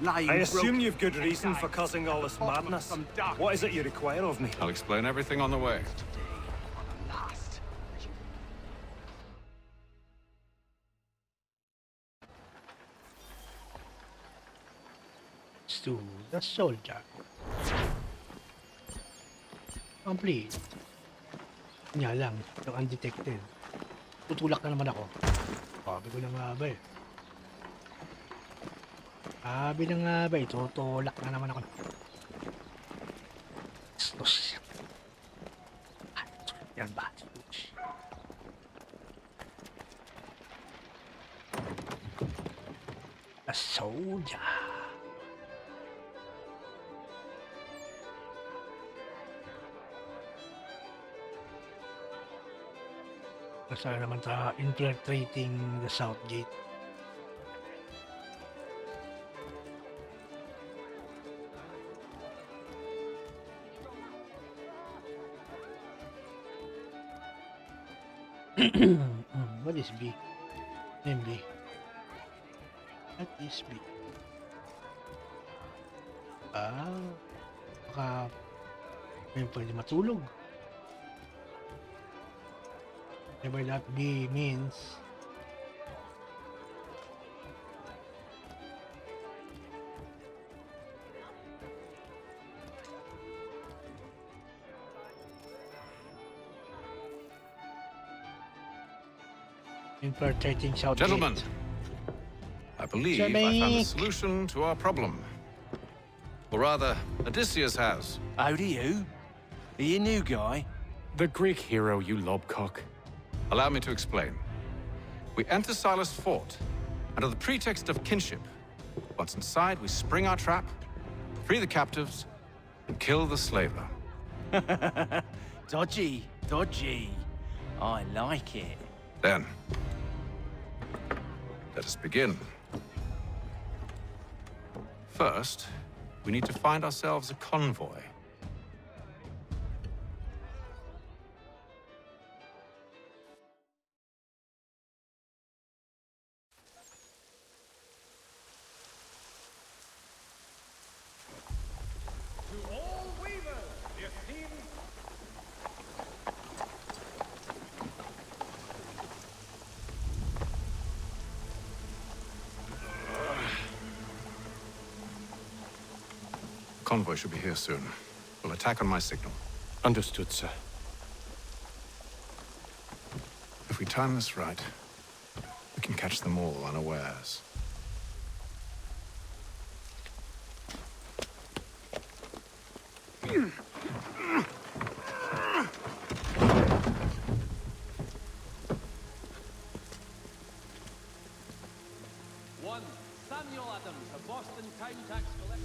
lying I assume broken you've good and reason dying for causing all this bottom of madness. some dark What is it you require of me? I'll explain everything on the way. To the soldier. Complete. Nga lang, yung undetected. Tutulak na naman ako. Sabi ko na nga ba eh. Sabi na nga ba eh, tutulak na naman ako. Sus. Yan ba? The soldier. Basta naman sa infiltrating the south gate. What is B? MB. What is B? Baka may pwede matulog. Whatever that B means. Infiltrating South Gentlemen, Gate. I believe I found a solution to our problem. Or rather, Odysseus has. How do you? Are you a new guy? The Greek hero, you lobcock. Allow me to explain. We enter Silas' fort, under the pretext of kinship. Once inside, we spring our trap, free the captives, and kill the slaver. Dodgy, dodgy. I like it. Then, let us begin. First, we need to find ourselves a convoy. Convoy should be here soon. We'll attack on my signal. Understood, sir. If we time this right, we can catch them all unawares. One, Samuel Adams, a Boston Town Tax Collector.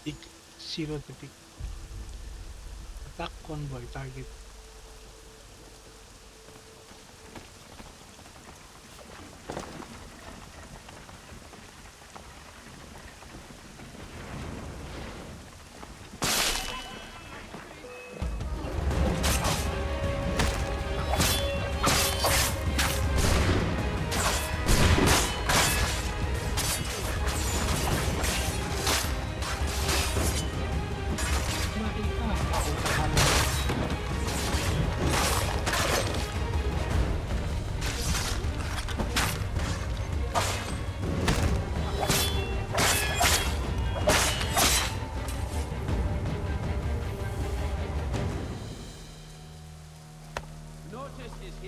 Pick 0 to pick. Attack convoy target.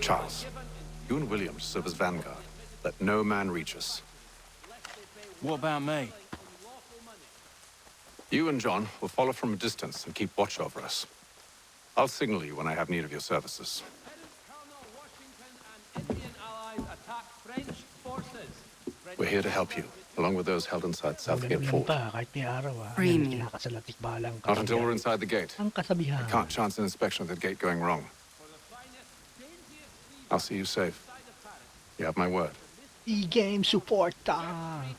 Charles, you and Williams serve as vanguard. Let no man reach us. What about me? You and John will follow from a distance and keep watch over us. I'll signal you when I have need of your services. We're here to help you, along with those held inside Southgate Fort. Not until we're inside the gate. I can't chance an inspection of the gate going wrong. I'll see you safe. You have my word. E-game support time.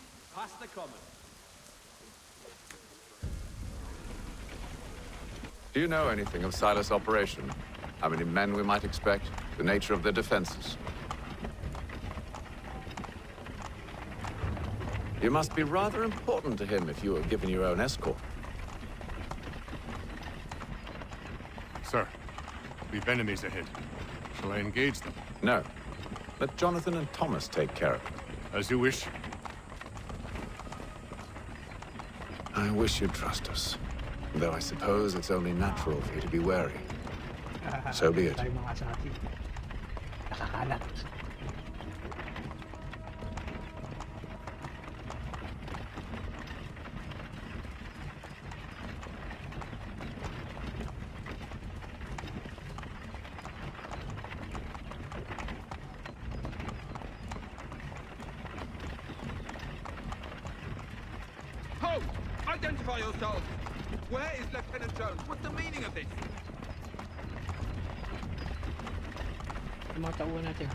Do you know anything of Silas' operation? How many men we might expect? The nature of their defenses? You must be rather important to him if you were given your own escort. Sir, we've enemies ahead. Shall I engage them? No. Let Jonathan and Thomas take care of it. As you wish. I wish you'd trust us. Though I suppose it's only natural for you to be wary. So be it. Hold! Identify yourselves! Where is Lieutenant Jones? What's the meaning of this? Tumatauhan natin.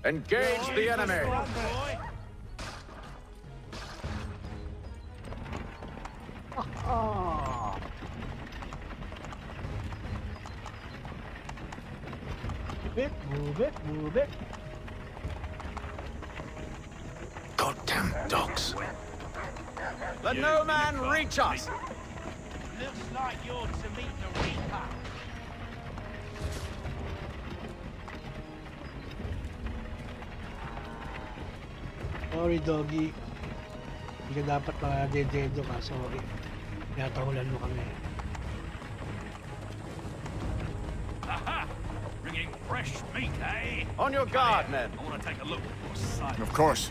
Engage the enemy! Move it, move it. Goddamn dogs. Let no man reach us! Looks like you're to meet the Reaper. Sorry, doggy. Hindi ka dapat mga-dedo ka. Sorry. Tinatahulan mo kami. Aha! Bringing fresh meat, eh? On your guard, men. I want to take a look at your sight. Of course.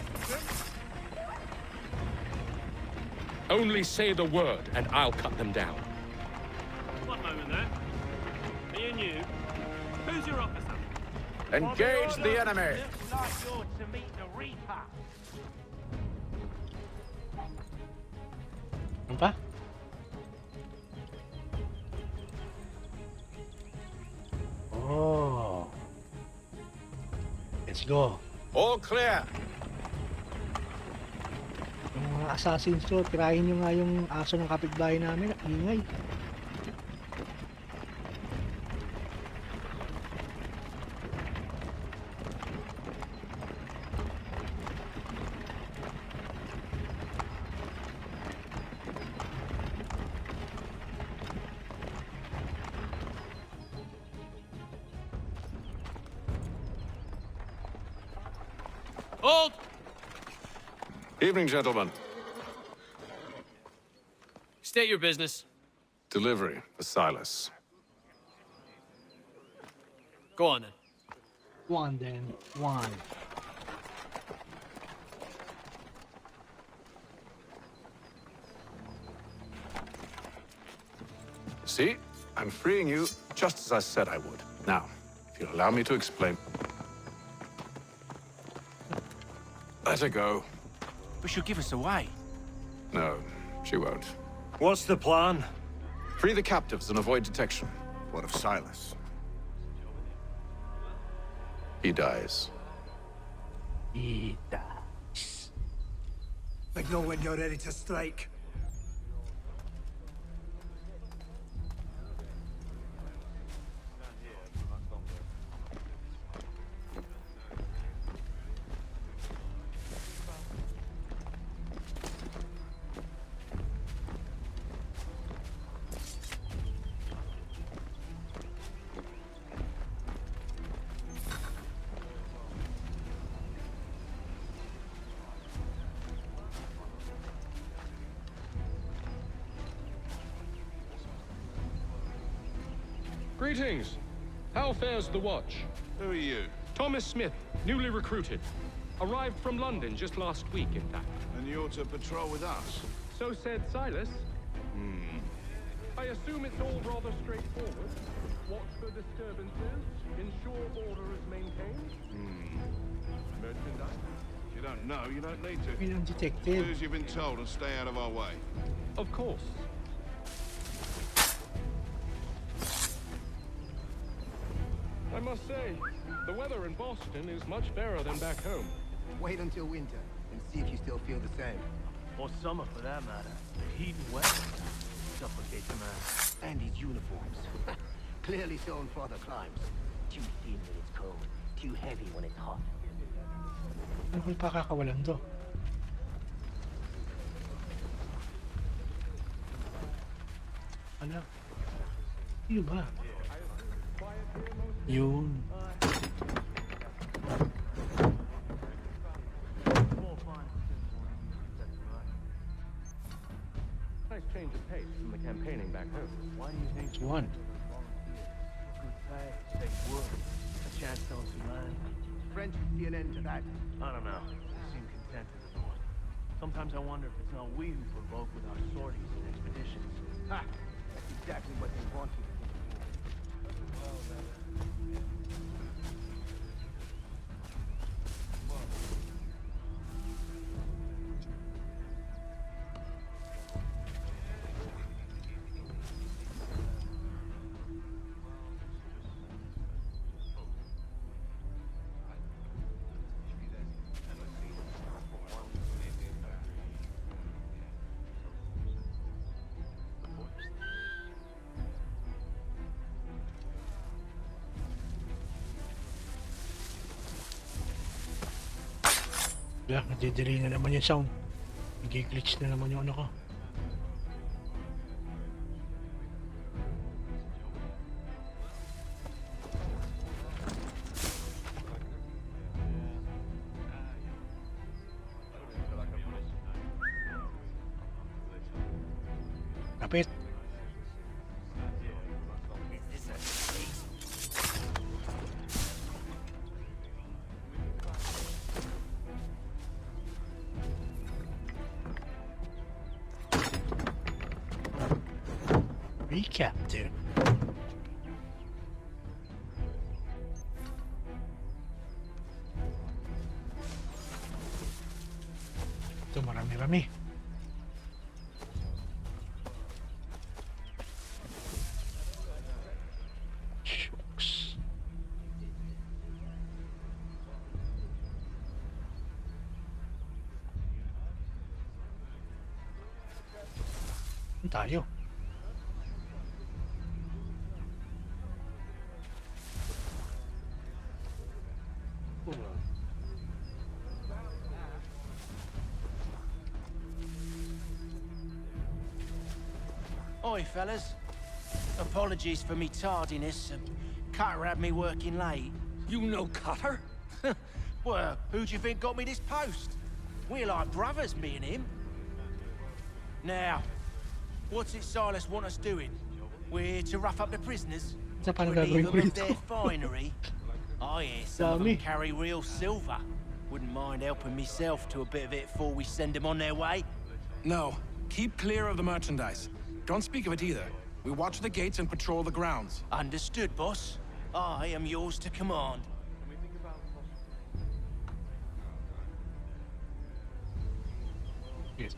Only say the word, and I'll cut them down. One moment there. Me and you. Who's your officer? Engage the enemy! Looks like you're to meet the Reaper. Ano pa? Oh. Let's go. All clear. Yung mga assassins ko, tirahin nyo nga yung aso ng kapitbahay namin. Ingay. Hold! Evening, gentlemen. State your business. Delivery for Silas. Go on then. One then. One. See? I'm freeing you just as I said I would. Now, if you'll allow me to explain. Let her go. But she'll give us away. No, she won't. What's the plan? Free the captives and avoid detection. What of Silas? He dies. He dies. But know when you're ready to strike. Greetings. How fares the watch? Who are you? Thomas Smith, newly recruited. Arrived from London just last week, in fact. And you're to patrol with us? So said Silas. I assume it's all rather straightforward. Watch for disturbances, ensure order is maintained. Merchandise? If you don't know, you don't need to. Bilang detective. Do as you've been told and stay out of our way. Of course. I must say, the weather in Boston is much fairer than back home. Wait until winter and see if you still feel the same. Or summer, for that matter. The heat and weather suffocates a man. And his uniforms. Clearly sewn for other climes. Too thin when it's cold, too heavy when it's hot. Ano kung pakakawalan to? Ano? Ano ba? Yun. Nice change of pace from the campaigning back home. Why do you think It's one. good pay, take work, a chance to own some land? French would see an end to that. I don't know. They seem content in the north. Sometimes I wonder if it's not we who provoke with our sorties and expeditions. Ha! That's exactly what they want you to think. Yeah, nadidelay na naman yung sound. Nag-glitch na naman yung ano ko. Kapit. Recap, dude. Ito marami-rami. Shucks. Saan tayo? Oi, fellas. Apologies for me tardiness. Cutter had me working late. You know Cutter? Well, who do you think got me this post? We're like brothers, me and him. Now, what's it Silas want us doing? We're here to rough up the prisoners? Isa pa Relieve nagagawin them ko of dito. their finery? I hear some of Dami. them carry real silver. Wouldn't mind helping myself to a bit of it before we send them on their way. No, keep clear of the merchandise. Don't speak of it either. We watch the gates and patrol the grounds. Understood, boss. I am yours to command. Yes.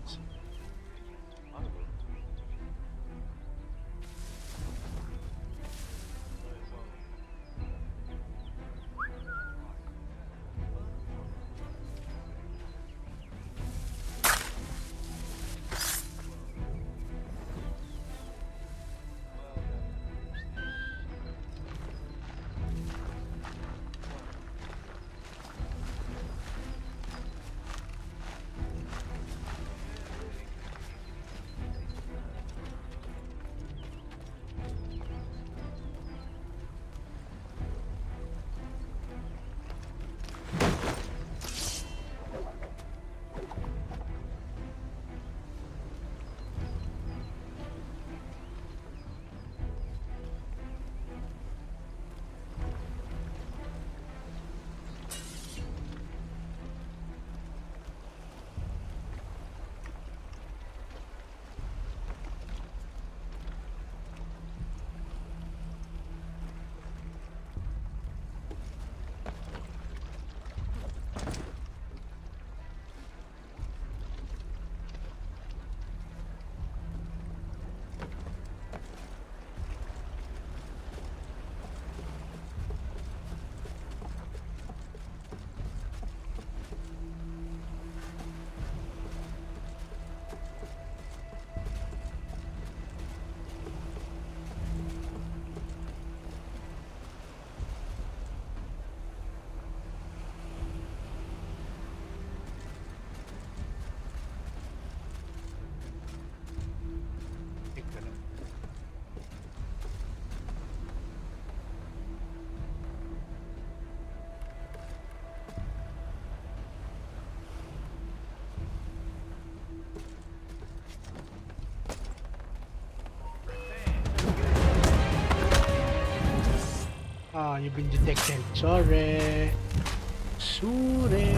Ah, you've been detected. Sorry. Sorry.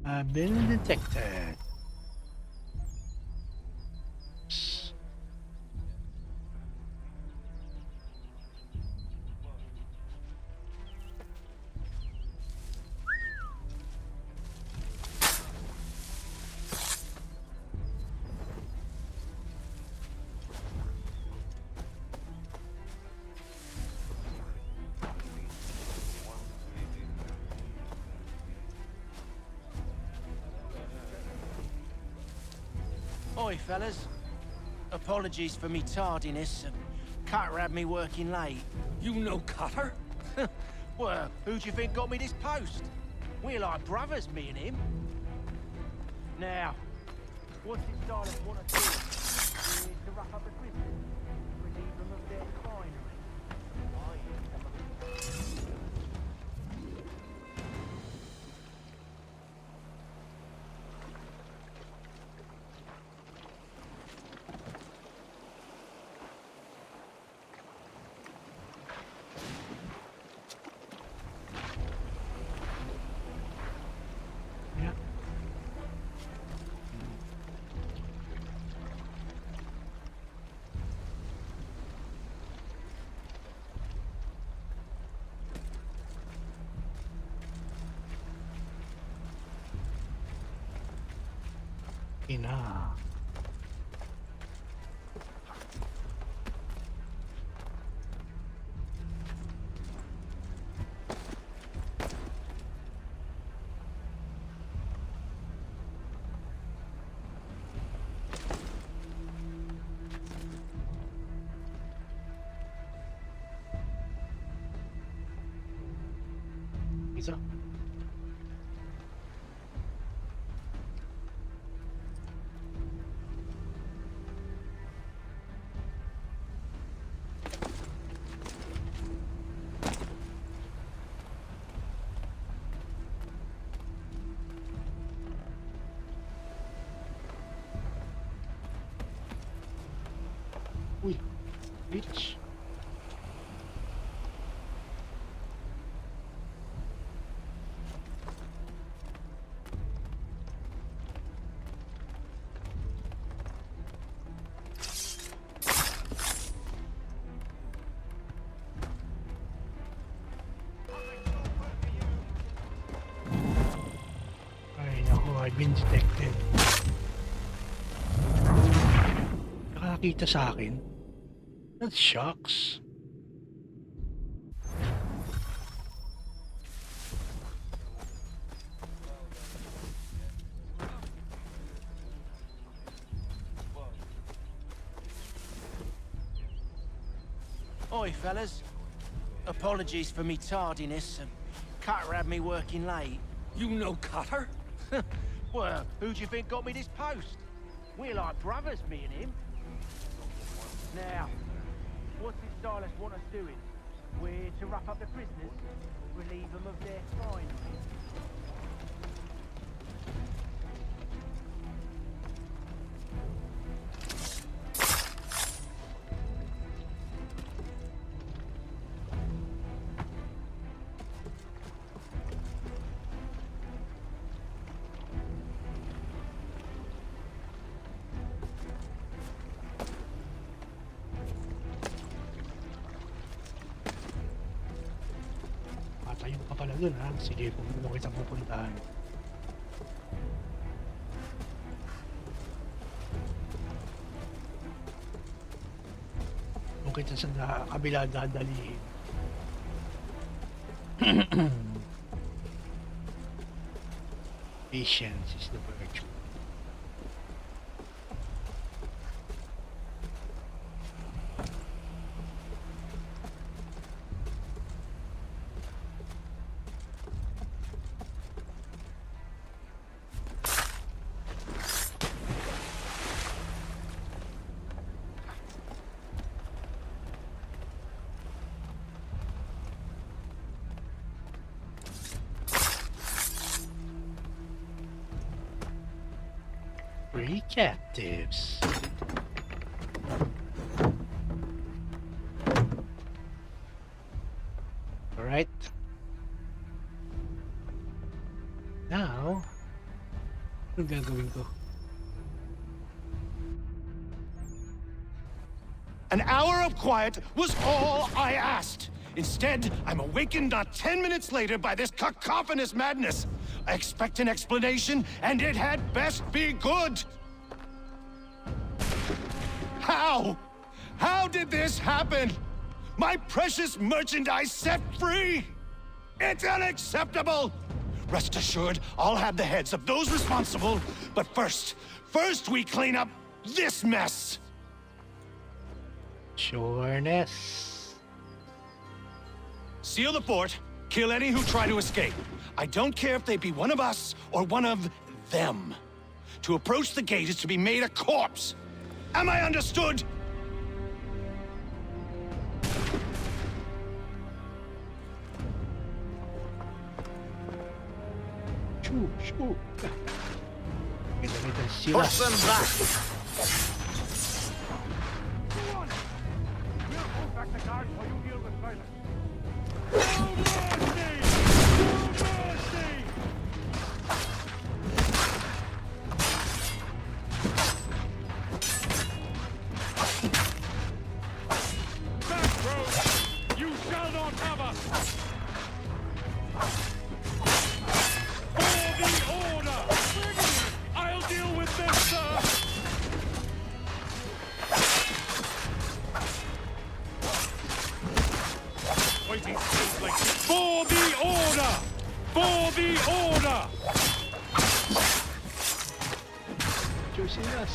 I've been detected. Oi, fellas. Apologies for me tardiness. Cutter had me working late. You know Cutter? Well, who do you think got me this post? We're like brothers, me and him. Now, what's it Silas want us doing? We're here to rough up the prisoners. Relieve them of their finery. I hear some of them. Ina. Isa. Uy, bitch. Ay, naku, I've been detected. Nakakita sa akin. That shocks. Oi, fellas. Apologies for me tardiness. Cutter had me working late. You know Cutter? Well, who do you think got me this post? We're like brothers, me and him. Now, what's this Silas want us doing? We're to wrap up the prisoners, relieve them of their fine. Tayo pa pala dun, ha? Sige, kung mo kitang pupuntahan. Kung kita sa kabila dadalihin. Patience is the virtue. Free captives. All right. Now, anong gagawin ko? An hour of quiet was all I asked. Instead, I'm awakened not 10 minutes later by this cacophonous madness. I expect an explanation, and it had best be good. How? How did this happen? My precious merchandise set free? It's unacceptable! Rest assured, I'll have the heads of those responsible, but first we clean up this mess! Sureness. Seal the fort, kill any who try to escape. I don't care if they be one of us or one of them. To approach the gate is to be made a corpse. Am I understood? Shoo. Push them back! You shall not have us! For the order! I'll deal with this, sir! Waiting like for the order! For the order! Choosing us.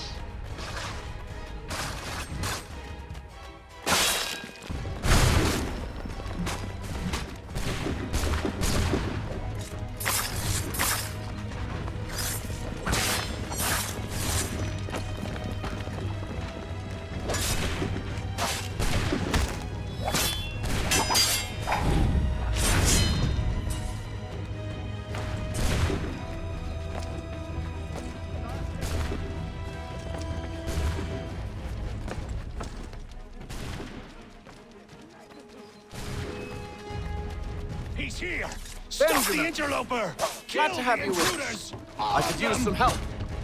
He's here! Stop Benjamin. the interloper! Kill Glad to have the you with intruders! us. I could use some help.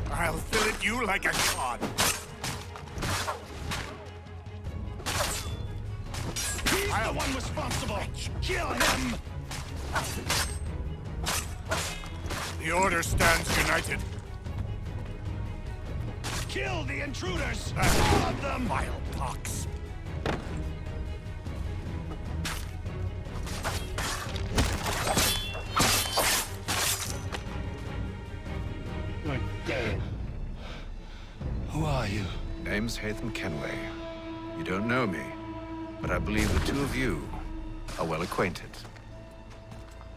I'll fill it you like a god. He's the one responsible! Kill him! The Order stands united. Kill the intruders! All of them! Vile pox. You're dead. Who are you? Name's Hatham Kenway. You don't know me, but I believe the two of you are well acquainted.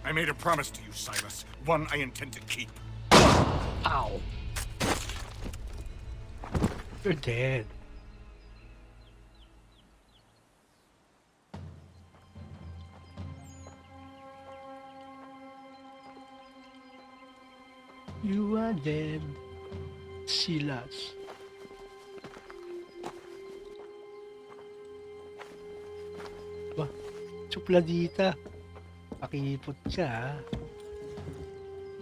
I made a promise to you, Silas. One I intend to keep. Ow. You're dead. You are dead, Silas. Ba, supladita. Pakipot ka, ah.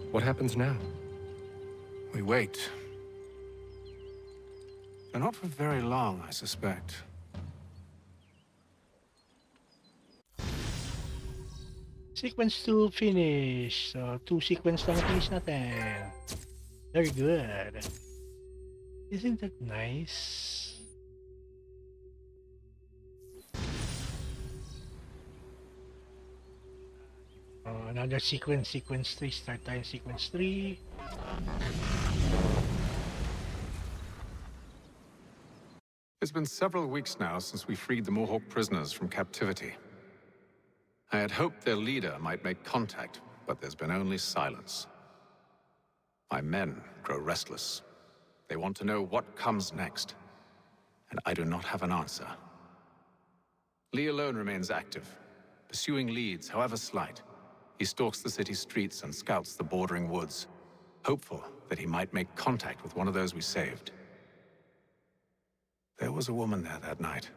What happens now? We wait. But not for very long, I suspect. Sequence 2 finish. So, 2 sequence lang finish natin. Very good. Isn't that nice? Another sequence 3. Start tayo sequence 3. It's been several weeks now since we freed the Mohawk prisoners from captivity. I had hoped their leader might make contact, but there's been only silence. My men grow restless. They want to know what comes next, and I do not have an answer. Lee alone remains active, pursuing leads, however slight. He stalks the city streets and scouts the bordering woods, hopeful that he might make contact with one of those we saved. There was a woman there that night.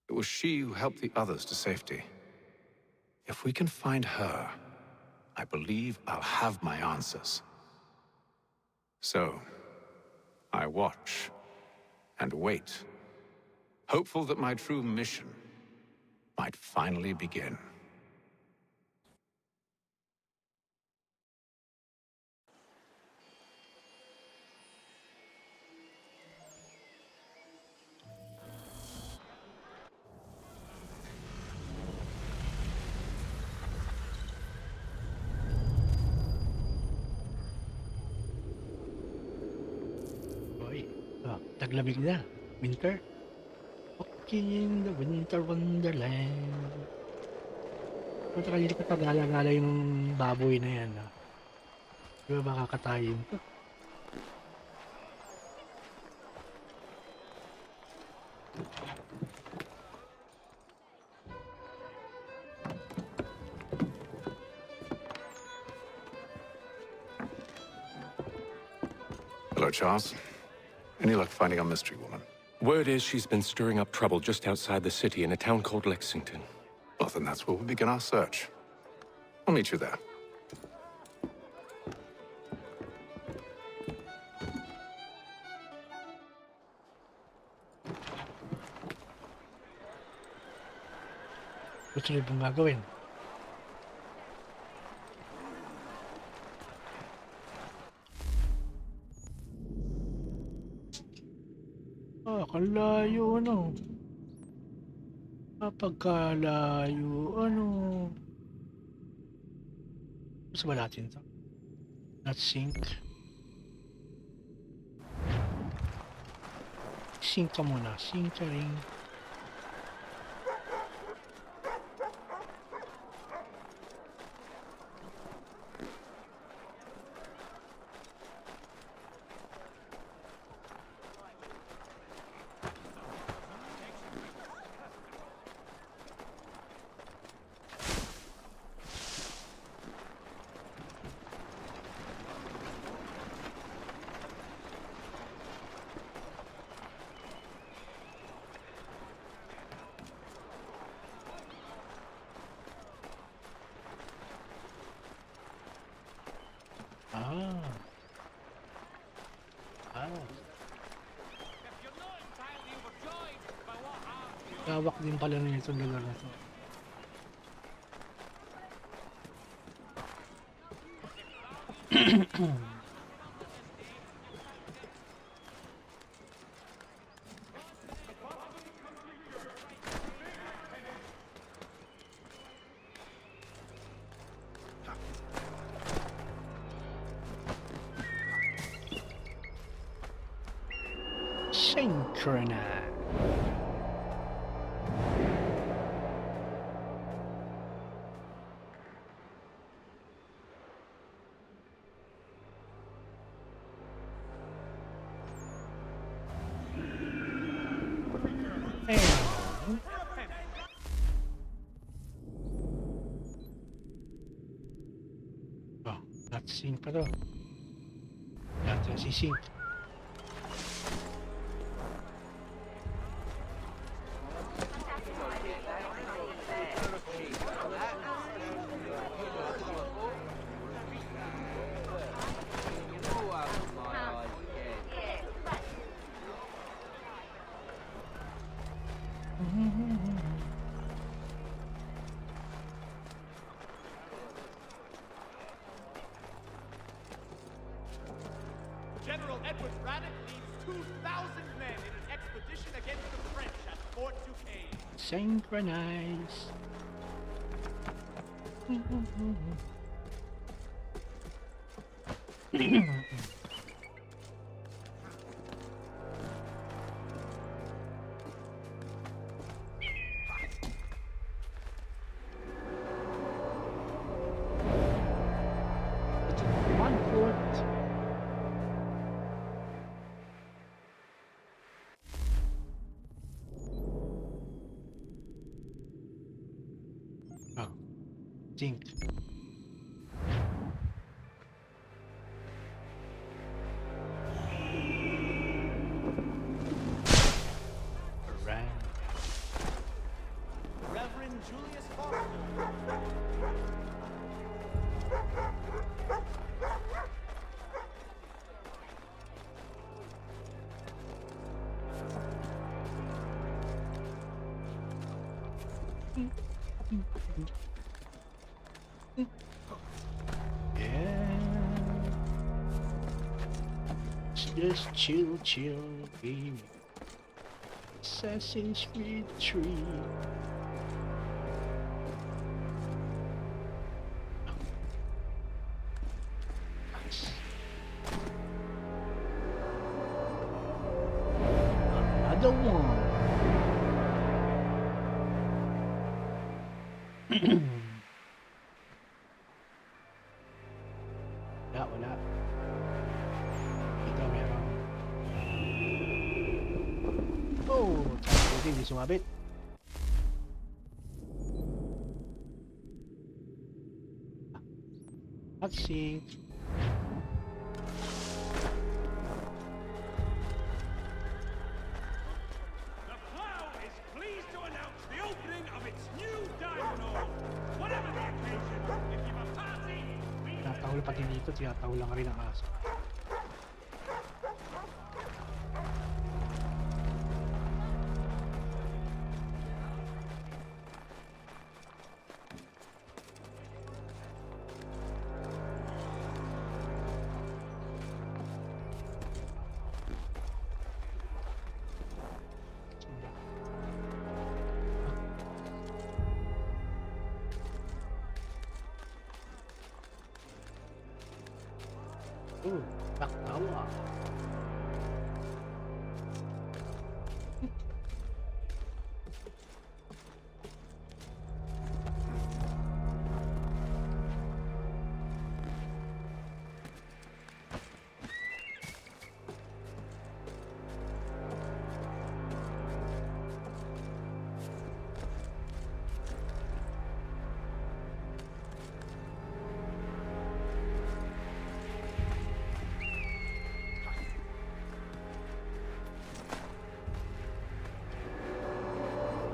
It was she who helped the others to safety. If we can find her, I believe I'll have my answers. So, I watch and wait, hopeful that my true mission might finally begin. Taglamig na. Winter. Okay, in the winter wonderland. Punta kanili ka pag-alagala yung baboy na yan. Di ba makakatayin to? Hello, Charles. Any luck finding our mystery woman? Word is she's been stirring up trouble just outside the city in a town called Lexington. Well, then that's where we'll begin our search. I'll meet you there. Gusto niyo bang gagawin? Kalayo ano? Kapagkalayo ano? Gusto ba natin ito? Not sync. Sync ka muna. Sync ka rin. Lawak din pala na itong lugar na to. Synchronize. Oh, not sync pa to. Natin si sync. General Edward Braddock leads 2,000 men in an expedition against the French at Fort Duquesne. Synchronize. One foot. Oh, zinc. Right. Reverend Julius Foster. Yeah. Just chill, baby. Assassin's Creed 3. Nice. Another one. Wala. Ito meron. Oh, hindi sumabit. Let's see. The Plow is pleased to announce the opening of its new diamond ore. Whatever the occasion, if you have a party, Tinatahol pati dito, tinatahol lang rin ang aso. Baktawa.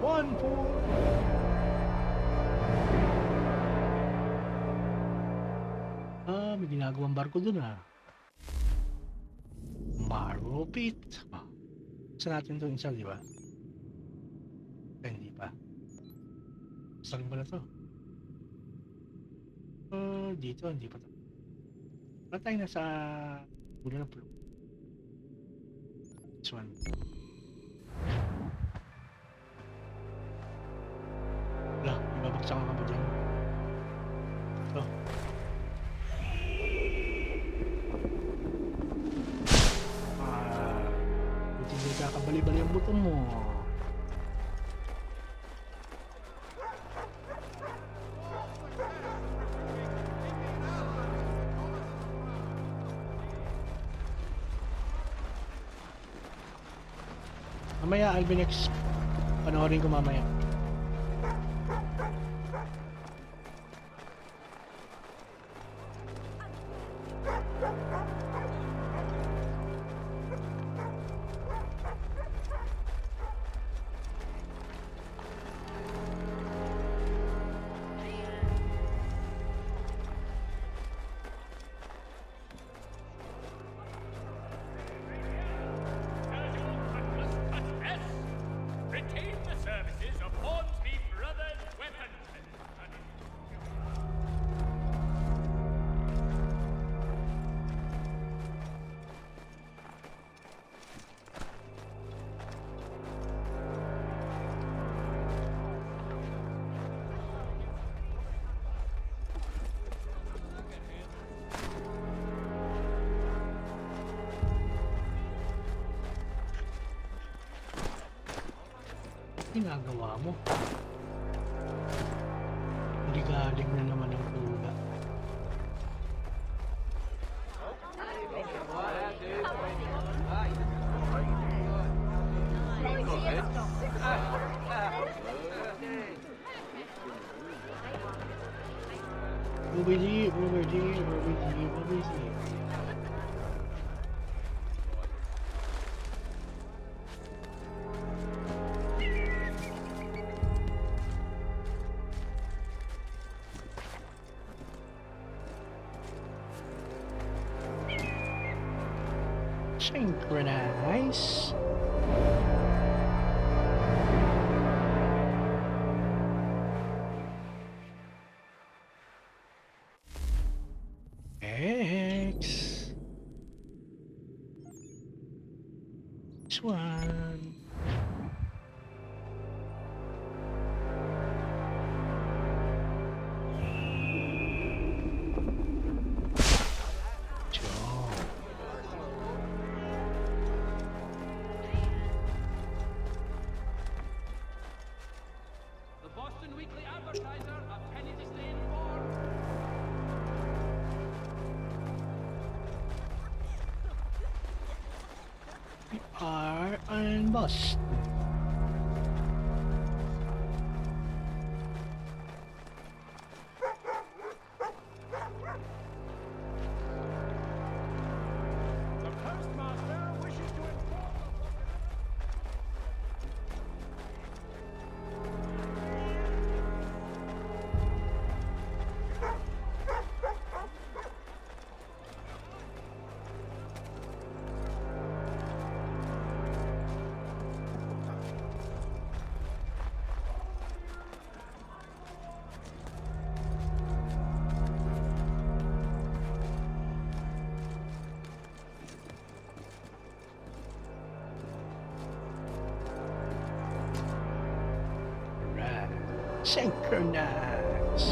One for may ginagawang barko dun Marrow Pit. Sa natin to isa, di ba? Saan ba na to? Dito, hindi pa to. Wala tayo nasa ulo na pulo. This one. Wala, ibabagsak ka ba dyan? Ito. Buti hindi kakabali-bali ang buto mo. Mamaya, Albinex. Panoorin ko mamaya. Retain the services of Hornsby Brothers Weapons. Ginagawa mo? Hindi galing na naman ang tula. Ubidi. Synchronize. X. This one. The Boston Weekly Advertiser, a penny to stay informed. We are on Boston. The postmaster wishes to inform. Right. Synchronize.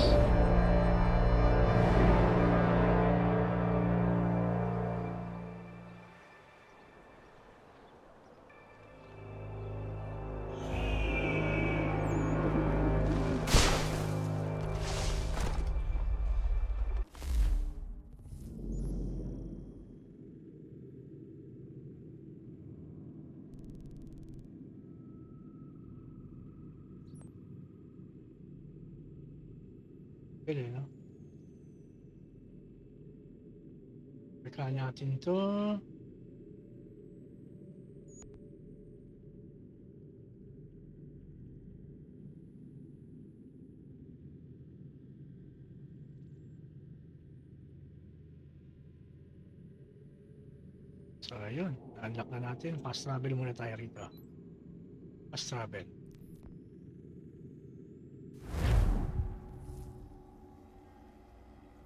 Pwede, no? Teka natin to. So, ayun. Unlock na natin. Fast travel muna tayo rito. Fast travel.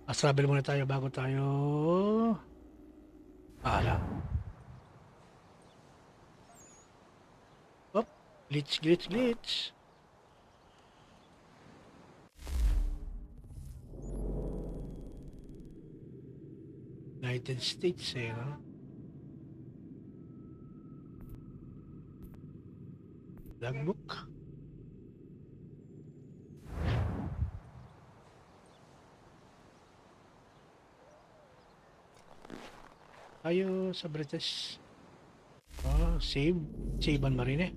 Fast travel muna tayo bago tayo Op, glitch. United States no? Logbook. Tayo sa British. Savean mo rin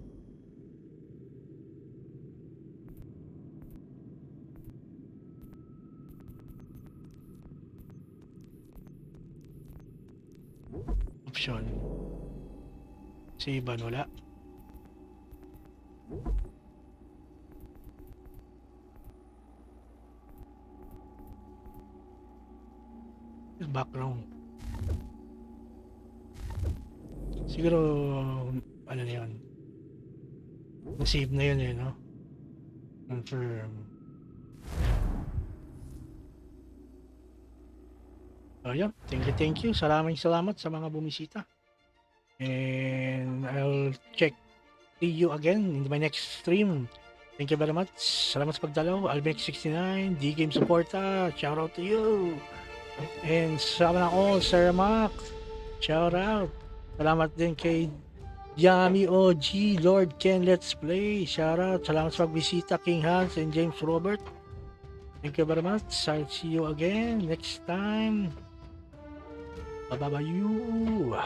Option. Savean wala. Background. Siguro, ano na yun? Na-save na yun no? Confirm. Yun. Thank you. Salamat sa mga bumisita. And I'll see you again in my next stream. Thank you very much. Salamat sa pagdalaw. Albeck69, D-Game Supporta, shout out to you. And sama na all, Sir Max. Shout out. Salamat din kay Yami OG, Lord Kenn, Let's Play. Shout out. Salamat sa pagbisita, King Hans and James Robert. Thank you very much. I'll see you again next time. Bye-bye you.